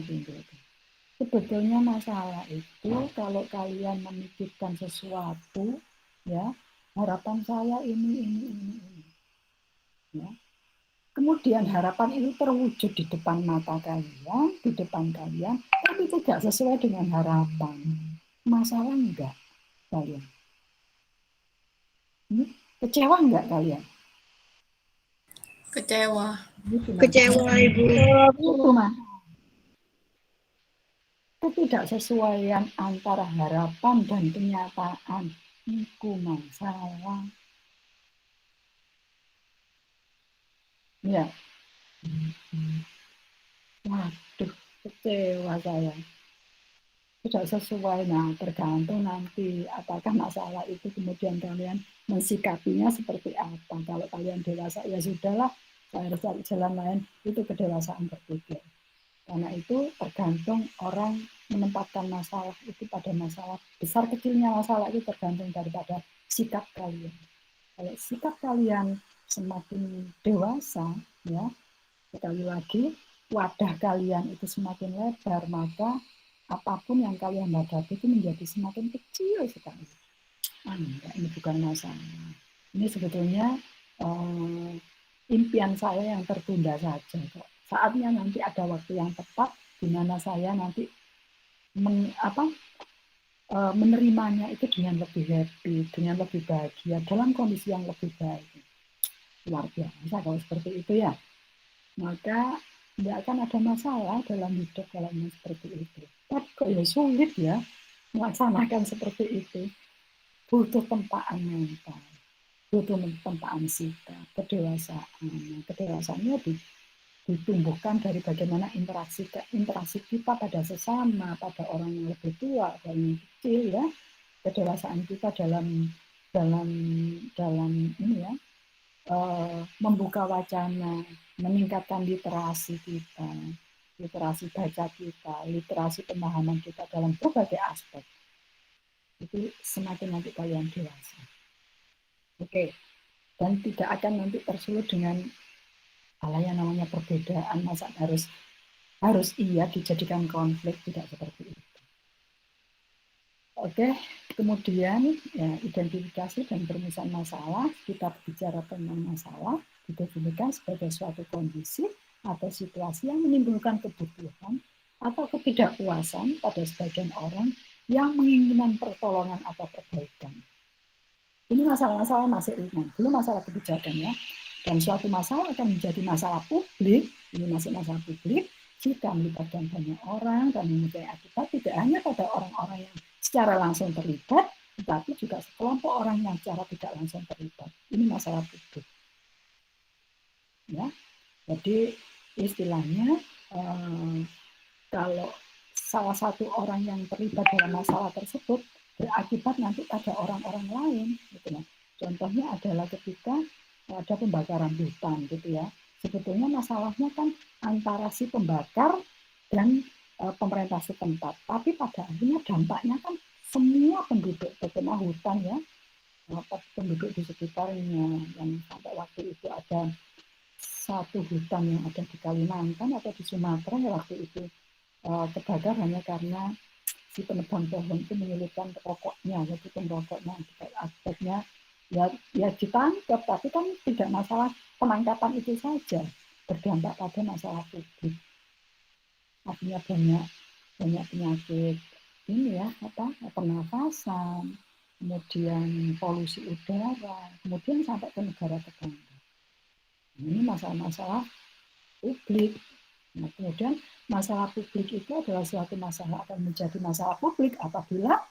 timbul itu? Sebetulnya masalah itu kalau kalian memikirkan sesuatu, ya harapan saya ini. Ya. Kemudian harapan itu terwujud di depan mata kalian, di depan kalian, tapi tidak sesuai dengan harapan. Masalah enggak kalian? Kecewa enggak kalian? Kecewa. Gitu, Kecewa, Ibu. Itu mas. Ketidaksesuaian antara harapan dan kenyataan itu masalah. Ya, waduh, kecewa saya. Tidak sesuai, nah tergantung nanti apakah masalah itu kemudian kalian mensikapinya seperti apa. Kalau kalian dewasa, ya sudahlah, saya harus cari jalan lain, itu kedewasaan berpikir. Karena itu tergantung orang menempatkan masalah itu pada masalah. Besar kecilnya masalah itu tergantung daripada sikap kalian. Kalau sikap kalian semakin dewasa, ya sekali lagi wadah kalian itu semakin lebar, maka apapun yang kalian hadapi itu menjadi semakin kecil sekali. Enggak, ini bukan masalah. Ini sebetulnya impian saya yang tertunda saja kok. Saatnya nanti ada waktu yang tepat di mana saya nanti menerimanya itu dengan lebih happy, dengan lebih bahagia, dalam kondisi yang lebih baik. Luar biasa kalau seperti itu ya. Maka tidak akan ada masalah dalam hidup kalau seperti itu. Tapi kok ya sulit ya melaksanakan seperti itu. Butuh tempaan mental, butuh tempaan sikap, kedewasaan. Kedewasaannya ditumbuhkan dari bagaimana interaksi kita pada sesama, pada orang yang lebih tua, dan yang kecil ya. Kedewasaan kita dalam ini ya, membuka wacana, meningkatkan literasi kita, literasi baca kita, literasi pemahaman kita dalam berbagai aspek. Itu semakin nanti kalian dewasa. Oke, dan tidak akan nanti tersulut dengan hal yang namanya perbedaan, masa harus iya dijadikan konflik, tidak seperti itu. Oke, kemudian ya, identifikasi dan perumusan masalah, kita bicara tentang masalah, didefinisikan sebagai suatu kondisi atau situasi yang menimbulkan kebutuhan atau ketidakpuasan pada sebagian orang yang menginginkan pertolongan atau perbaikan. Ini masalah-masalah masih ringan, belum masalah kebijakan ya. Dan suatu masalah akan menjadi masalah publik, ini masih masalah publik, jika melibatkan banyak orang dan mempunyai akibat tidak hanya pada orang-orang yang secara langsung terlibat, tetapi juga sekelompok orang yang secara tidak langsung terlibat. Ini masalah publik. Ya, jadi istilahnya kalau salah satu orang yang terlibat dalam masalah tersebut berakibat nanti pada orang-orang lain, gitu ya. Contohnya adalah ketika ada pembakaran hutan, gitu ya. Sebetulnya masalahnya kan antara si pembakar dan pemerintah setempat, tapi pada akhirnya dampaknya kan semua penduduk terkena hutan ya, penduduk di sekitarnya. Yang sampai waktu itu ada satu hutan yang ada di Kalimantan atau di Sumatera ya, waktu itu kebakar hanya karena si penebang pohon itu menyulitkan rokoknya, jadi pengrokoknya, akhirnya ya ditangkap, tapi kan tidak masalah penangkapan itu saja, berdampak pada masalah publik. Artinya banyak penyakit ini ya, pernafasan, kemudian polusi udara, kemudian sampai ke negara tetangga. Ini masalah-masalah publik. Nah, kemudian masalah publik itu adalah suatu masalah akan menjadi masalah publik apabila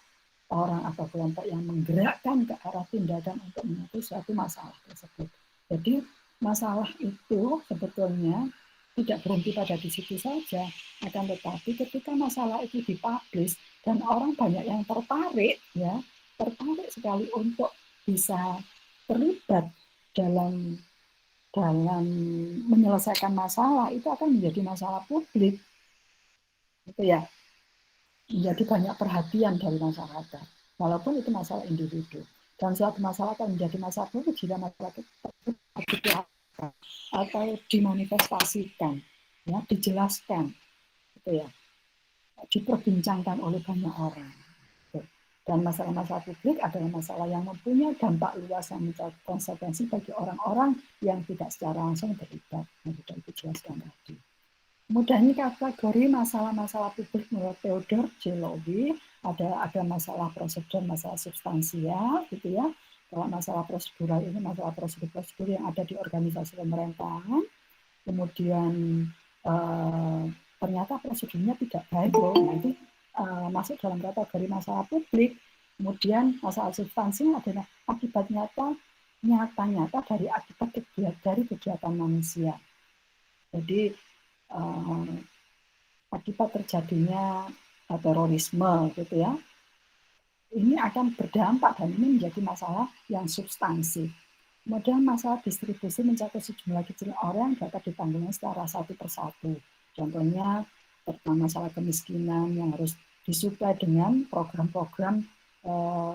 orang atau kelompok yang menggerakkan ke arah tindakan untuk menyelesaikan suatu masalah tersebut. Jadi masalah itu sebetulnya tidak berhenti pada di situ saja, akan tetapi ketika masalah itu dipublish dan orang banyak yang tertarik sekali untuk bisa terlibat dalam menyelesaikan masalah, itu akan menjadi masalah publik, gitu ya, menjadi banyak perhatian dari masyarakat, walaupun itu masalah individu. Dan suatu masalah akan menjadi masalah publik jika masalah itu atau dimanifestasikan, ya, dijelaskan, gitu ya, diperbincangkan oleh banyak orang. Dan masalah-masalah publik adalah masalah yang mempunyai dampak luas yang mencakup konsekuensi bagi orang-orang yang tidak secara langsung terlibat, yang sudah dijelaskan tadi. Kemudian ini kategori masalah-masalah publik menurut Theodore J. Lowy, ada masalah prosedur, masalah substansial, gitu ya. Kalau masalah prosedural ini masalah prosedur-prosedur yang ada di organisasi pemerintahan, kemudian ternyata prosedurnya tidak baik loh, nah itu masuk dalam kategori masalah publik. Kemudian masalah substansinya adalah akibat nyata dari kegiatan manusia. Jadi akibat terjadinya terorisme, gitu ya, ini akan berdampak dan ini menjadi masalah yang substansif. Kemudian masalah distribusi mencakup sejumlah kecil orang dapat ditanggungnya secara satu persatu. Contohnya pertama masalah kemiskinan yang harus disuplai dengan program-program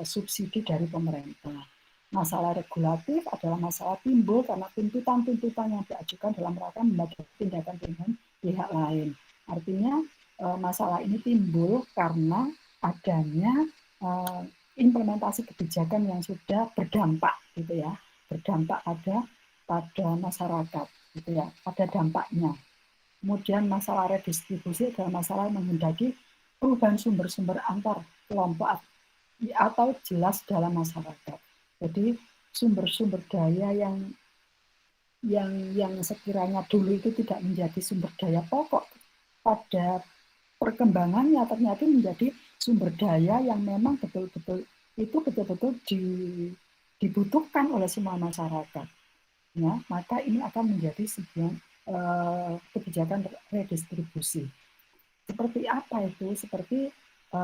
subsidi dari pemerintah. Masalah regulatif adalah masalah timbul karena tuntutan-tuntutan yang diajukan dalam rangka membantu tindakan-tindakan pihak lain. Artinya masalah ini timbul karena adanya implementasi kebijakan yang sudah berdampak, gitu ya, berdampak pada masyarakat, gitu ya, ada dampaknya. Kemudian masalah redistribusi adalah masalah yang menghendaki perubahan sumber-sumber antar kelompok atau jelas dalam masyarakat. Jadi sumber-sumber daya yang sekiranya dulu itu tidak menjadi sumber daya pokok pada perkembangannya ternyata menjadi sumber daya yang memang betul-betul dibutuhkan oleh semua masyarakat. Ya, maka ini akan menjadi sebuah kebijakan redistribusi. Seperti apa itu? Seperti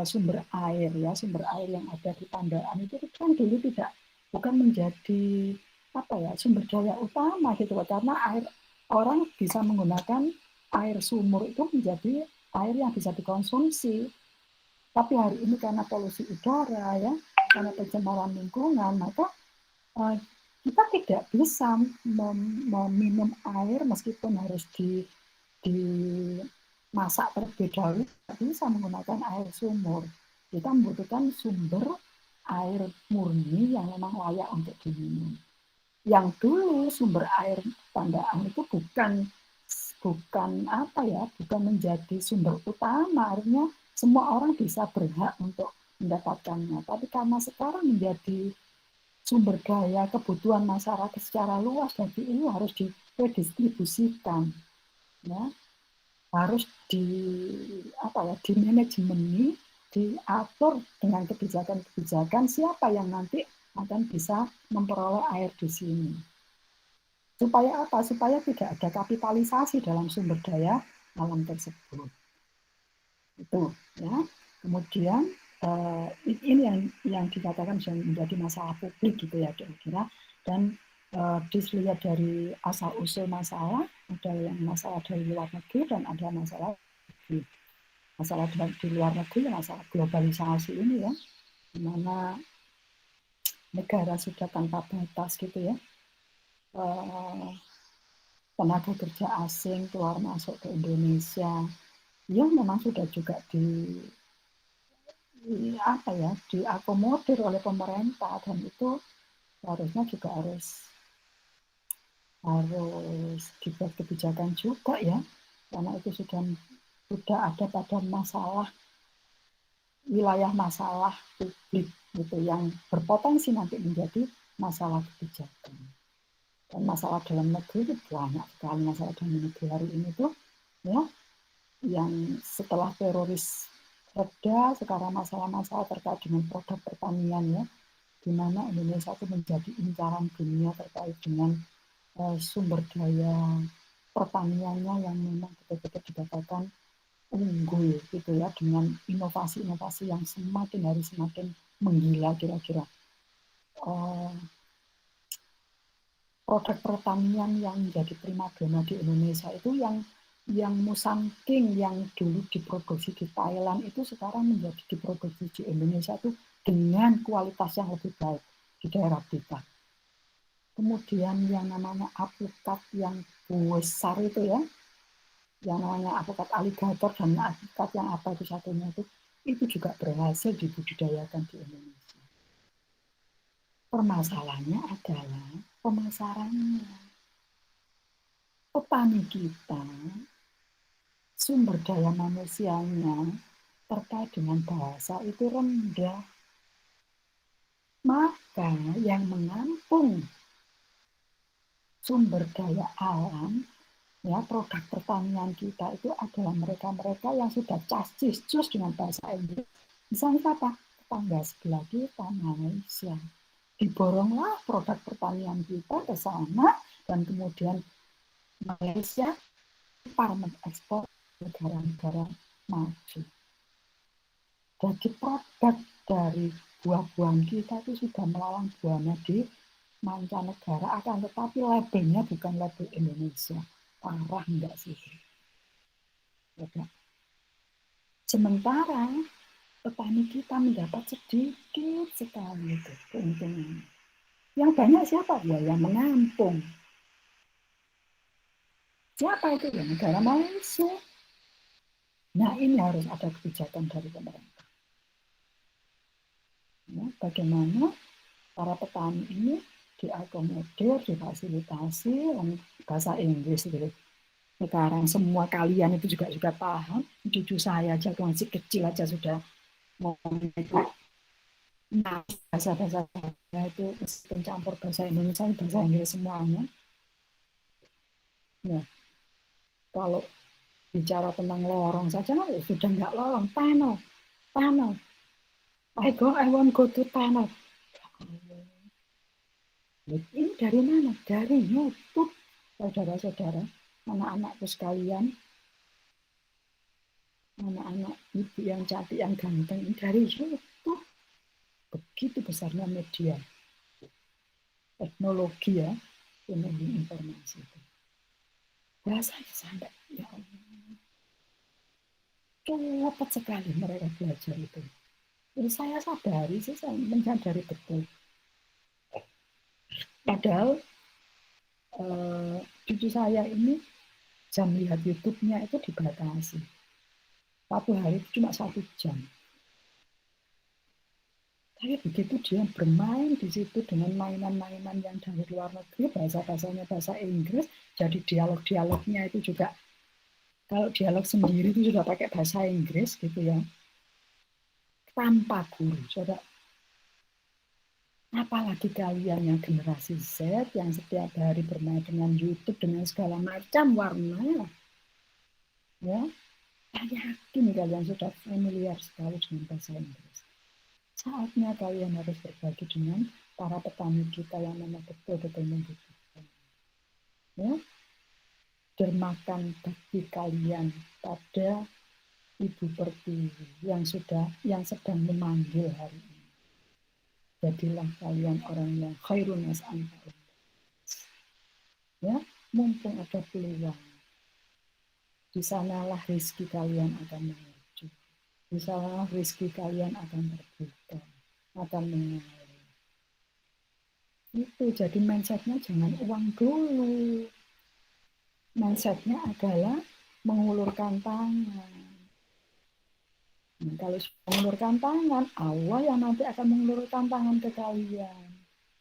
sumber air, ya, sumber air yang ada di Pandaan itu kan dulu bukan menjadi sumber daya utama, gitu, karena orang bisa menggunakan air sumur itu menjadi air yang bisa dikonsumsi. Tapi hari ini karena polusi udara, ya, karena pencemaran lingkungan, maka kita tidak bisa meminum air meskipun harus dimasak terlebih dahulu, tidak bisa menggunakan air sumur. Kita membutuhkan sumber air murni yang memang layak untuk diminum. Yang dulu sumber air Pandaan itu bukan menjadi sumber utama, artinya semua orang bisa berhak untuk mendapatkannya. Tapi karena sekarang menjadi sumber daya kebutuhan masyarakat secara luas, jadi ini harus diredistribusikan, ya, harus dimanajemen, diatur dengan kebijakan-kebijakan siapa yang nanti akan bisa memperoleh air di sini. Supaya apa? Supaya tidak ada kapitalisasi dalam sumber daya alam tersebut. Itu, ya. Kemudian ini yang dikatakan menjadi masalah publik, gitu ya, kira-kira. Dan dilihat dari asal usul masalah, ada yang masalah dari luar negeri dan ada masalah di luar negeri, masalah globalisasi ini, ya, di mana negara sudah tanpa batas, gitu ya, tenaga kerja asing keluar masuk ke Indonesia, yang memang sudah juga diakomodir oleh pemerintah, dan itu harusnya juga harus dibuat kebijakan juga, ya, karena itu sudah ada pada wilayah masalah publik, gitu, yang berpotensi nanti menjadi masalah kebijakan. Dan masalah dalam negeri itu banyak sekali masalah dalam negeri hari ini tuh, ya, yang setelah teroris reda, sekarang masalah-masalah terkait dengan produk pertanian, ya, di mana Indonesia itu menjadi incaran dunia terkait dengan sumber daya pertaniannya yang memang betul-betul dikatakan unggul gitu ya, dengan inovasi-inovasi yang semakin hari semakin menggila kira-kira. Produk pertanian yang menjadi primadona di Indonesia itu yang Musang King yang dulu diproduksi di Thailand itu sekarang menjadi diproduksi di Indonesia itu dengan kualitas yang lebih baik di daerah kita. Kemudian yang namanya apukat yang besar itu ya, yang namanya apukat aligator dan apukat yang apa itu satunya itu juga berhasil dibudidayakan di Indonesia. Permasalahannya adalah pemasarannya. Petani kita, sumber daya manusianya terkait dengan bahasa itu rendah. Maka yang menampung sumber daya alam, ya produk pertanian kita itu adalah mereka-mereka yang sudah cas-cis dengan bahasa Inggris. Misalnya apa? Tetangga sebelah kita, Malaysia. Diboronglah produk pertanian kita ke sana dan kemudian Malaysia mengekspor negara-negara maju. Jadi produk dari buah-buahan kita itu sudah melalang buahnya di mancanegara, akan tetapi labelnya bukan label Indonesia. Parah enggak sih? Sementara petani kita mendapat sedikit sekali itu keuntungan. Yang banyak siapa? Ya yang menampung. Siapa itu? Ya negara Malaysia. Nah ini harus ada kebijakan dari pemerintah. Ya, bagaimana para petani ini diakomodir, difasilitasi, bahasa Inggris gitu. Sekarang semua kalian itu juga paham. Cucu saya aja masih kecil aja sudah ngomong itu. Nah, bahasa-bahasa itu pencampur bahasa Indonesia, bahasa Inggris semuanya. Nah, kalau bicara tentang lorong saja, sudah nggak lorong, tunnel. I want go to tunnel. Ini dari mana? Dari YouTube, saudara-saudara, anak-anakku sekalian, anak-anak ibu yang cantik, yang ganteng, dari YouTube. Begitu besarnya media, teknologi ya, teknologi informasi itu. Rasanya sampai, ya Allah, cepat sekali mereka belajar itu. Jadi saya sadari sih, saya menyadari betul. Padahal cucu saya ini jam lihat YouTube-nya itu dibatasi. Satu hari itu cuma 1 jam. Tapi begitu dia bermain di situ dengan mainan-mainan yang dari luar negeri, bahasa-bahasanya bahasa Inggris, jadi dialog-dialognya itu juga, kalau dialog sendiri itu sudah pakai bahasa Inggris gitu ya, tanpa guru. Saudara, apalagi kalian yang generasi Z yang setiap hari bermain dengan YouTube dengan segala macam warna, ya, saya yakin kalian sudah familiar sekali dengan bahasa Inggris. Saatnya kalian harus berbagi dengan para petani kita yang memang betul-betul membutuhkan. Ya, dermakan bagi kalian pada Ibu Pertiwi yang sedang memanggil hari ini. Jadilah kalian orang yang khairun nas anfa'un. Ya, mumpung ada peluang. Di sanalah rezeki kalian akan menuju. Di sanalah rezeki kalian akan terbuka, akan mengalir. Itu jadi mindsetnya jangan uang dulu. Mindsetnya adalah mengulurkan tangan. Nah, kalau mengulurkan tangan, Allah yang nanti akan mengulurkan tangan ke kalian.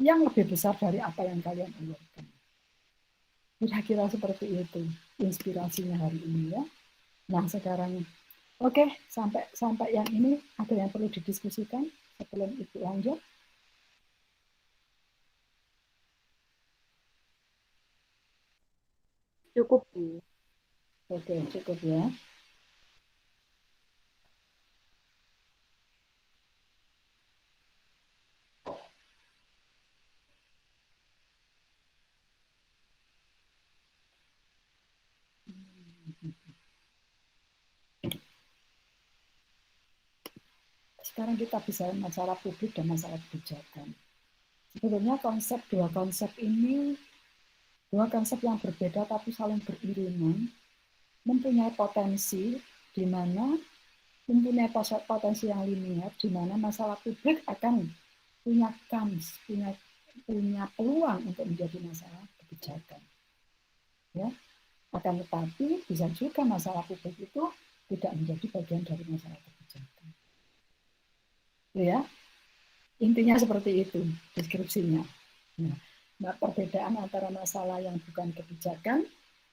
Yang lebih besar dari apa yang kalian ulurkan. Kira-kira seperti itu inspirasinya hari ini ya. Nah sekarang, oke, sampai yang ini ada yang perlu didiskusikan sebelum Ibu lanjut? Cukup. Oke, cukup ya. Sekarang kita bisa masalah publik dan masalah kebijakan. Sebenarnya dua konsep ini, dua konsep yang berbeda tapi saling beriringan, mempunyai potensi di mana mempunyai potensi yang linear, di mana masalah publik akan punya kans, punya peluang untuk menjadi masalah kebijakan. Ya, akan tetapi bisa juga masalah publik itu tidak menjadi bagian dari masalah kebijakan. Ya, intinya seperti itu deskripsinya. Nah, perbedaan antara masalah yang bukan kebijakan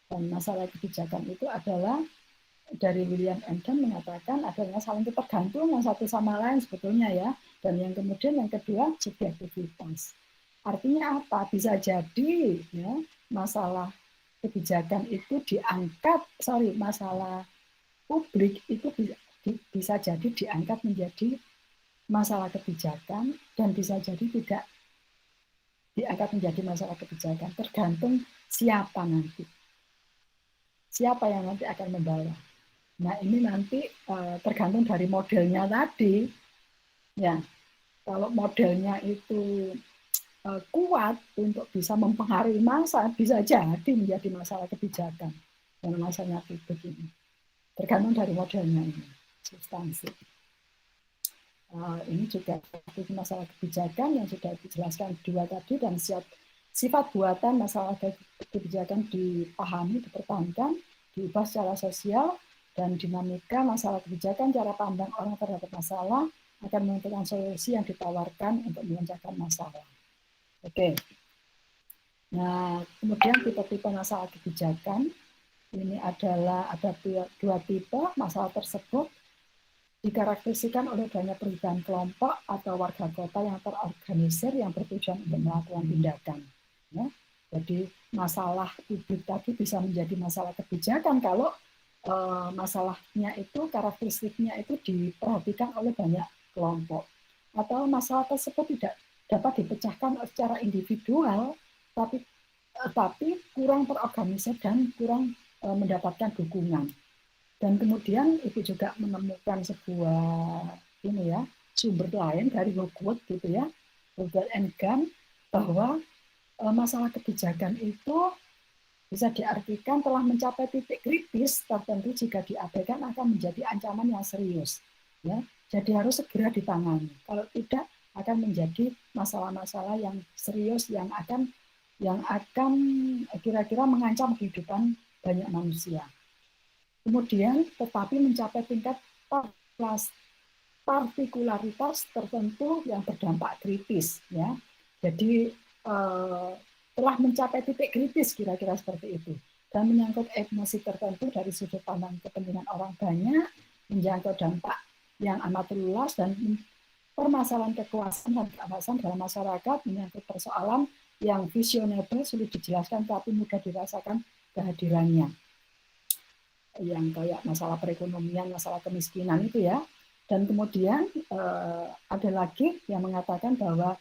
dan masalah kebijakan itu adalah dari William Eden mengatakan adanya saling tergantung yang satu sama lain sebetulnya ya. Dan yang kemudian yang kedua subjektivitas. Artinya apa? Bisa jadi ya masalah kebijakan itu masalah publik itu bisa jadi diangkat menjadi masalah kebijakan dan bisa jadi tidak diangkat menjadi masalah kebijakan. Tergantung siapa nanti. Siapa yang nanti akan membawa. Nah, ini nanti tergantung dari modelnya tadi. Ya, kalau modelnya itu kuat untuk bisa mempengaruhi massa, bisa jadi menjadi masalah kebijakan. Dan masanya publik ini. Tergantung dari modelnya ini, substansi. Ini juga masalah kebijakan yang sudah dijelaskan dua tadi, dan sifat buatan masalah kebijakan dipahami, dipertahankan, diubah secara sosial, dan dinamika masalah kebijakan, cara pandang orang terhadap masalah akan menentukan solusi yang ditawarkan untuk memecahkan masalah. Oke. Nah, kemudian tipe-tipe masalah kebijakan ini ada dua tipe masalah tersebut dikarakterisasikan oleh banyak perubahan kelompok atau warga kota yang terorganisir yang bertujuan untuk melakukan tindakan. Ya. Jadi masalah publik tadi bisa menjadi masalah kebijakan kalau masalahnya itu, karakteristiknya itu diperhatikan oleh banyak kelompok. Atau masalah tersebut tidak dapat dipecahkan secara individual, tapi kurang terorganisir dan kurang mendapatkan dukungan. Dan kemudian Ibu juga menemukan sebuah sumber lain dari Lockwood gitu ya, Lockwood and Gunn, bahwa masalah kebijakan itu bisa diartikan telah mencapai titik kritis tertentu jika diabaikan akan menjadi ancaman yang serius. Ya, jadi harus segera ditangani. Kalau tidak akan menjadi masalah-masalah yang serius yang akan kira-kira mengancam kehidupan banyak manusia. Kemudian tetapi mencapai tingkat partikularitas tertentu yang berdampak kritis. Ya, jadi telah mencapai titik kritis kira-kira seperti itu, dan menyangkut emosi tertentu dari sudut pandang kepentingan orang banyak, menjangkau dampak yang amat luas dan permasalahan kekuasaan dan keamasan dalam masyarakat, menyangkut persoalan yang visionable sulit dijelaskan tapi mudah dirasakan kehadirannya, yang kayak masalah perekonomian, masalah kemiskinan itu ya. Dan kemudian ada lagi yang mengatakan bahwa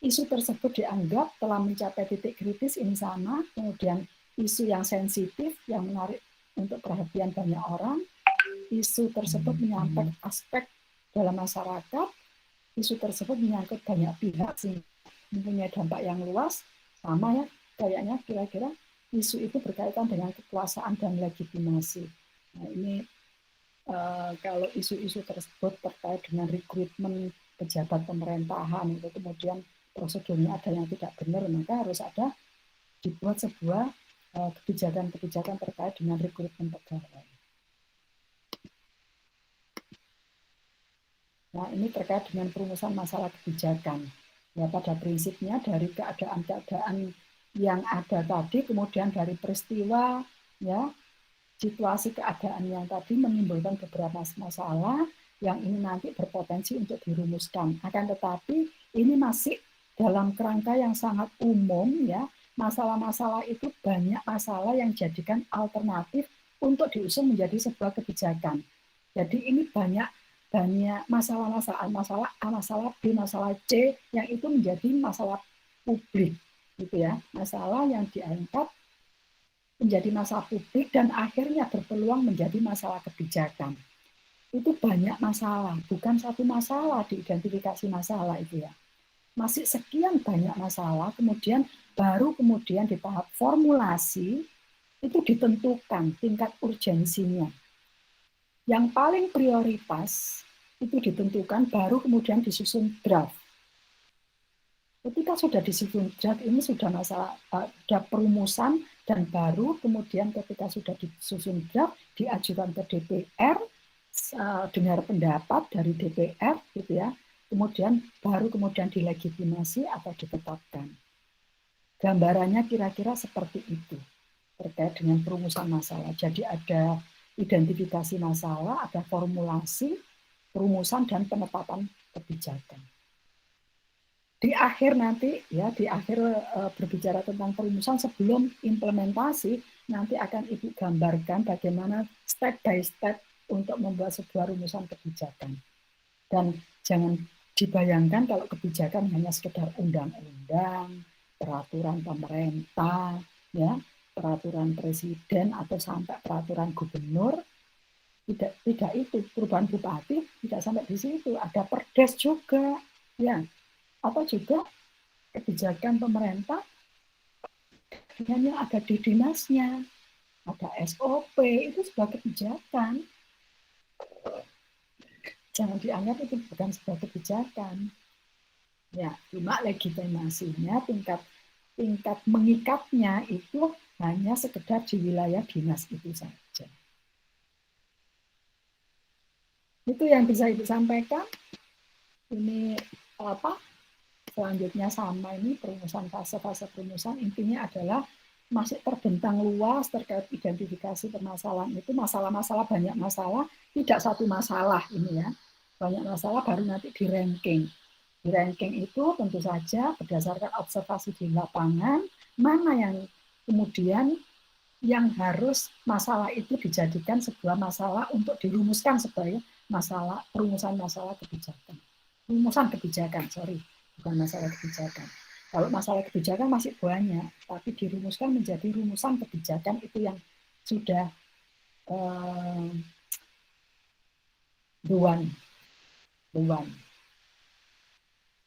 isu tersebut dianggap telah mencapai titik kritis ini sama, kemudian isu yang sensitif, yang menarik untuk perhatian banyak orang, isu tersebut menyangkut aspek dalam masyarakat, isu tersebut menyangkut banyak pihak, sehingga mempunyai dampak yang luas, sama ya, kayaknya kira-kira isu itu berkaitan dengan kekuasaan dan legitimasi. Nah, ini kalau isu-isu tersebut terkait dengan rekrutmen pejabat pemerintahan, itu kemudian prosedurnya ada yang tidak benar, maka harus ada dibuat sebuah kebijakan-kebijakan terkait dengan rekrutmen pegawai. Nah, ini terkait dengan perumusan masalah kebijakan. Ya, pada prinsipnya dari keadaan-keadaan yang ada tadi, kemudian dari peristiwa, ya, situasi keadaan yang tadi menimbulkan beberapa masalah yang ini nanti berpotensi untuk dirumuskan. Akan tetapi ini masih dalam kerangka yang sangat umum ya, masalah-masalah itu banyak masalah yang dijadikan alternatif untuk diusung menjadi sebuah kebijakan. Jadi ini banyak masalah-masalah, masalah A, masalah B, masalah C yang itu menjadi masalah publik gitu ya, masalah yang diangkat menjadi masalah publik dan akhirnya berpeluang menjadi masalah kebijakan. Itu banyak masalah, bukan satu masalah diidentifikasi masalah itu ya. Masih sekian banyak masalah, kemudian di tahap formulasi itu ditentukan tingkat urgensinya. Yang paling prioritas itu ditentukan baru kemudian disusun draft. Ketika sudah disusun draft ini sudah masalah draft perumusan dan baru kemudian ketika sudah disusun draft diajukan ke DPR, dengar pendapat dari DPR gitu ya. Kemudian dilegitimasi atau ditetapkan. Gambarannya kira-kira seperti itu terkait dengan perumusan masalah. Jadi ada identifikasi masalah, ada formulasi, perumusan dan penetapan kebijakan. Di akhir nanti ya, berbicara tentang perumusan sebelum implementasi nanti akan Ibu gambarkan bagaimana step by step untuk membuat sebuah rumusan kebijakan. Dan jangan dibayangkan kalau kebijakan hanya sekedar undang-undang, peraturan pemerintah, ya, peraturan presiden atau sampai peraturan gubernur. Tidak itu, perubahan bupati tidak sampai di situ, ada perdes juga, ya, atau juga kebijakan pemerintah yang ada di dinasnya, ada SOP, itu sebuah kebijakan. Jangan dianggap itu bukan sebuah kebijakan. Ya, cuma legitimasinya tingkat mengikatnya itu hanya sekedar di wilayah dinas itu saja. Itu yang bisa Ibu sampaikan. Ini selanjutnya sama ini perumusan, fase-fase perumusan intinya adalah masih terbentang luas terkait identifikasi permasalahan itu, masalah-masalah, banyak masalah, tidak satu masalah ini ya. Banyak masalah baru nanti di ranking. Di ranking itu tentu saja berdasarkan observasi di lapangan, mana yang kemudian yang harus masalah itu dijadikan sebuah masalah untuk dirumuskan sebagai masalah, perumusan masalah kebijakan. Rumusan kebijakan, bukan masalah kebijakan. Kalau masalah kebijakan masih banyak, tapi dirumuskan menjadi rumusan kebijakan itu yang sudah the one.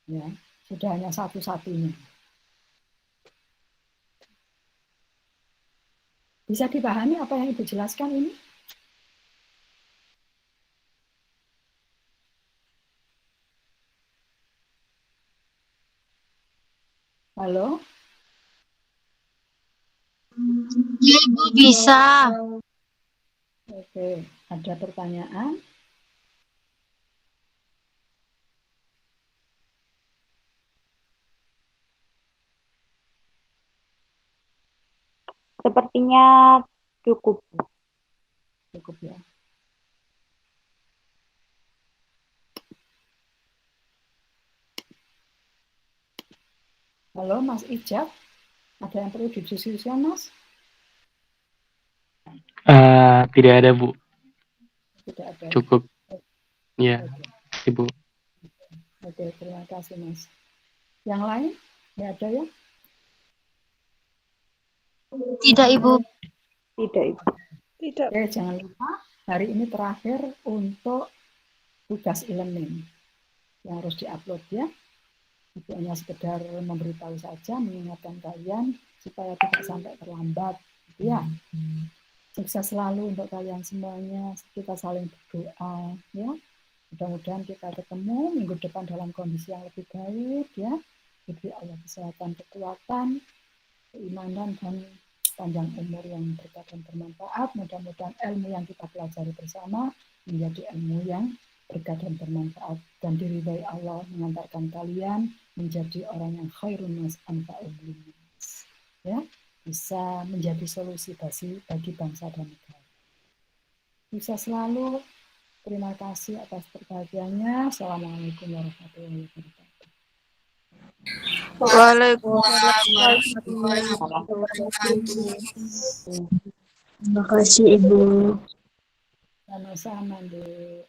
Ya, sudah hanya satu-satunya. Bisa dipahami apa yang Ibu jelaskan ini? Halo? Ya, Ibu bisa. Oke, ada pertanyaan? Sepertinya cukup. Cukup ya. Halo Mas Ijab, ada yang perlu didiskusikan Mas? Tidak ada Bu. Tidak ada. Cukup. Ya, Ibu. Oke, terima kasih Mas. Yang lain? Tidak ada ya? Tidak, Ibu. Tidak, Ibu. Tidak. Oke, jangan lupa hari ini terakhir untuk tugas e-learning yang harus diupload ya. Itu hanya sekedar memberitahu saja, mengingatkan kalian supaya tidak sampai terlambat. Ya, sukses selalu untuk kalian semuanya. Kita saling berdoa ya. Mudah-mudahan kita ketemu minggu depan dalam kondisi yang lebih baik ya. Diberi Allah kesehatan, kekuatan, keimanan dan panjang umur yang berkah dan bermanfaat. Mudah-mudahan ilmu yang kita pelajari bersama menjadi ilmu yang berkah dan bermanfaat dan diridhai Allah, mengantarkan kalian menjadi orang yang khairun nas anfa'ul linnas. Ya, bisa menjadi solusi bagi bangsa dan negara. Bisa selalu. Terima kasih atas perhatiannya. Assalamualaikum warahmatullahi wabarakatuh. Waalaikumsalam warahmatullahi wabarakatuh. Terima kasih Ibu. Sama-sama, Dek.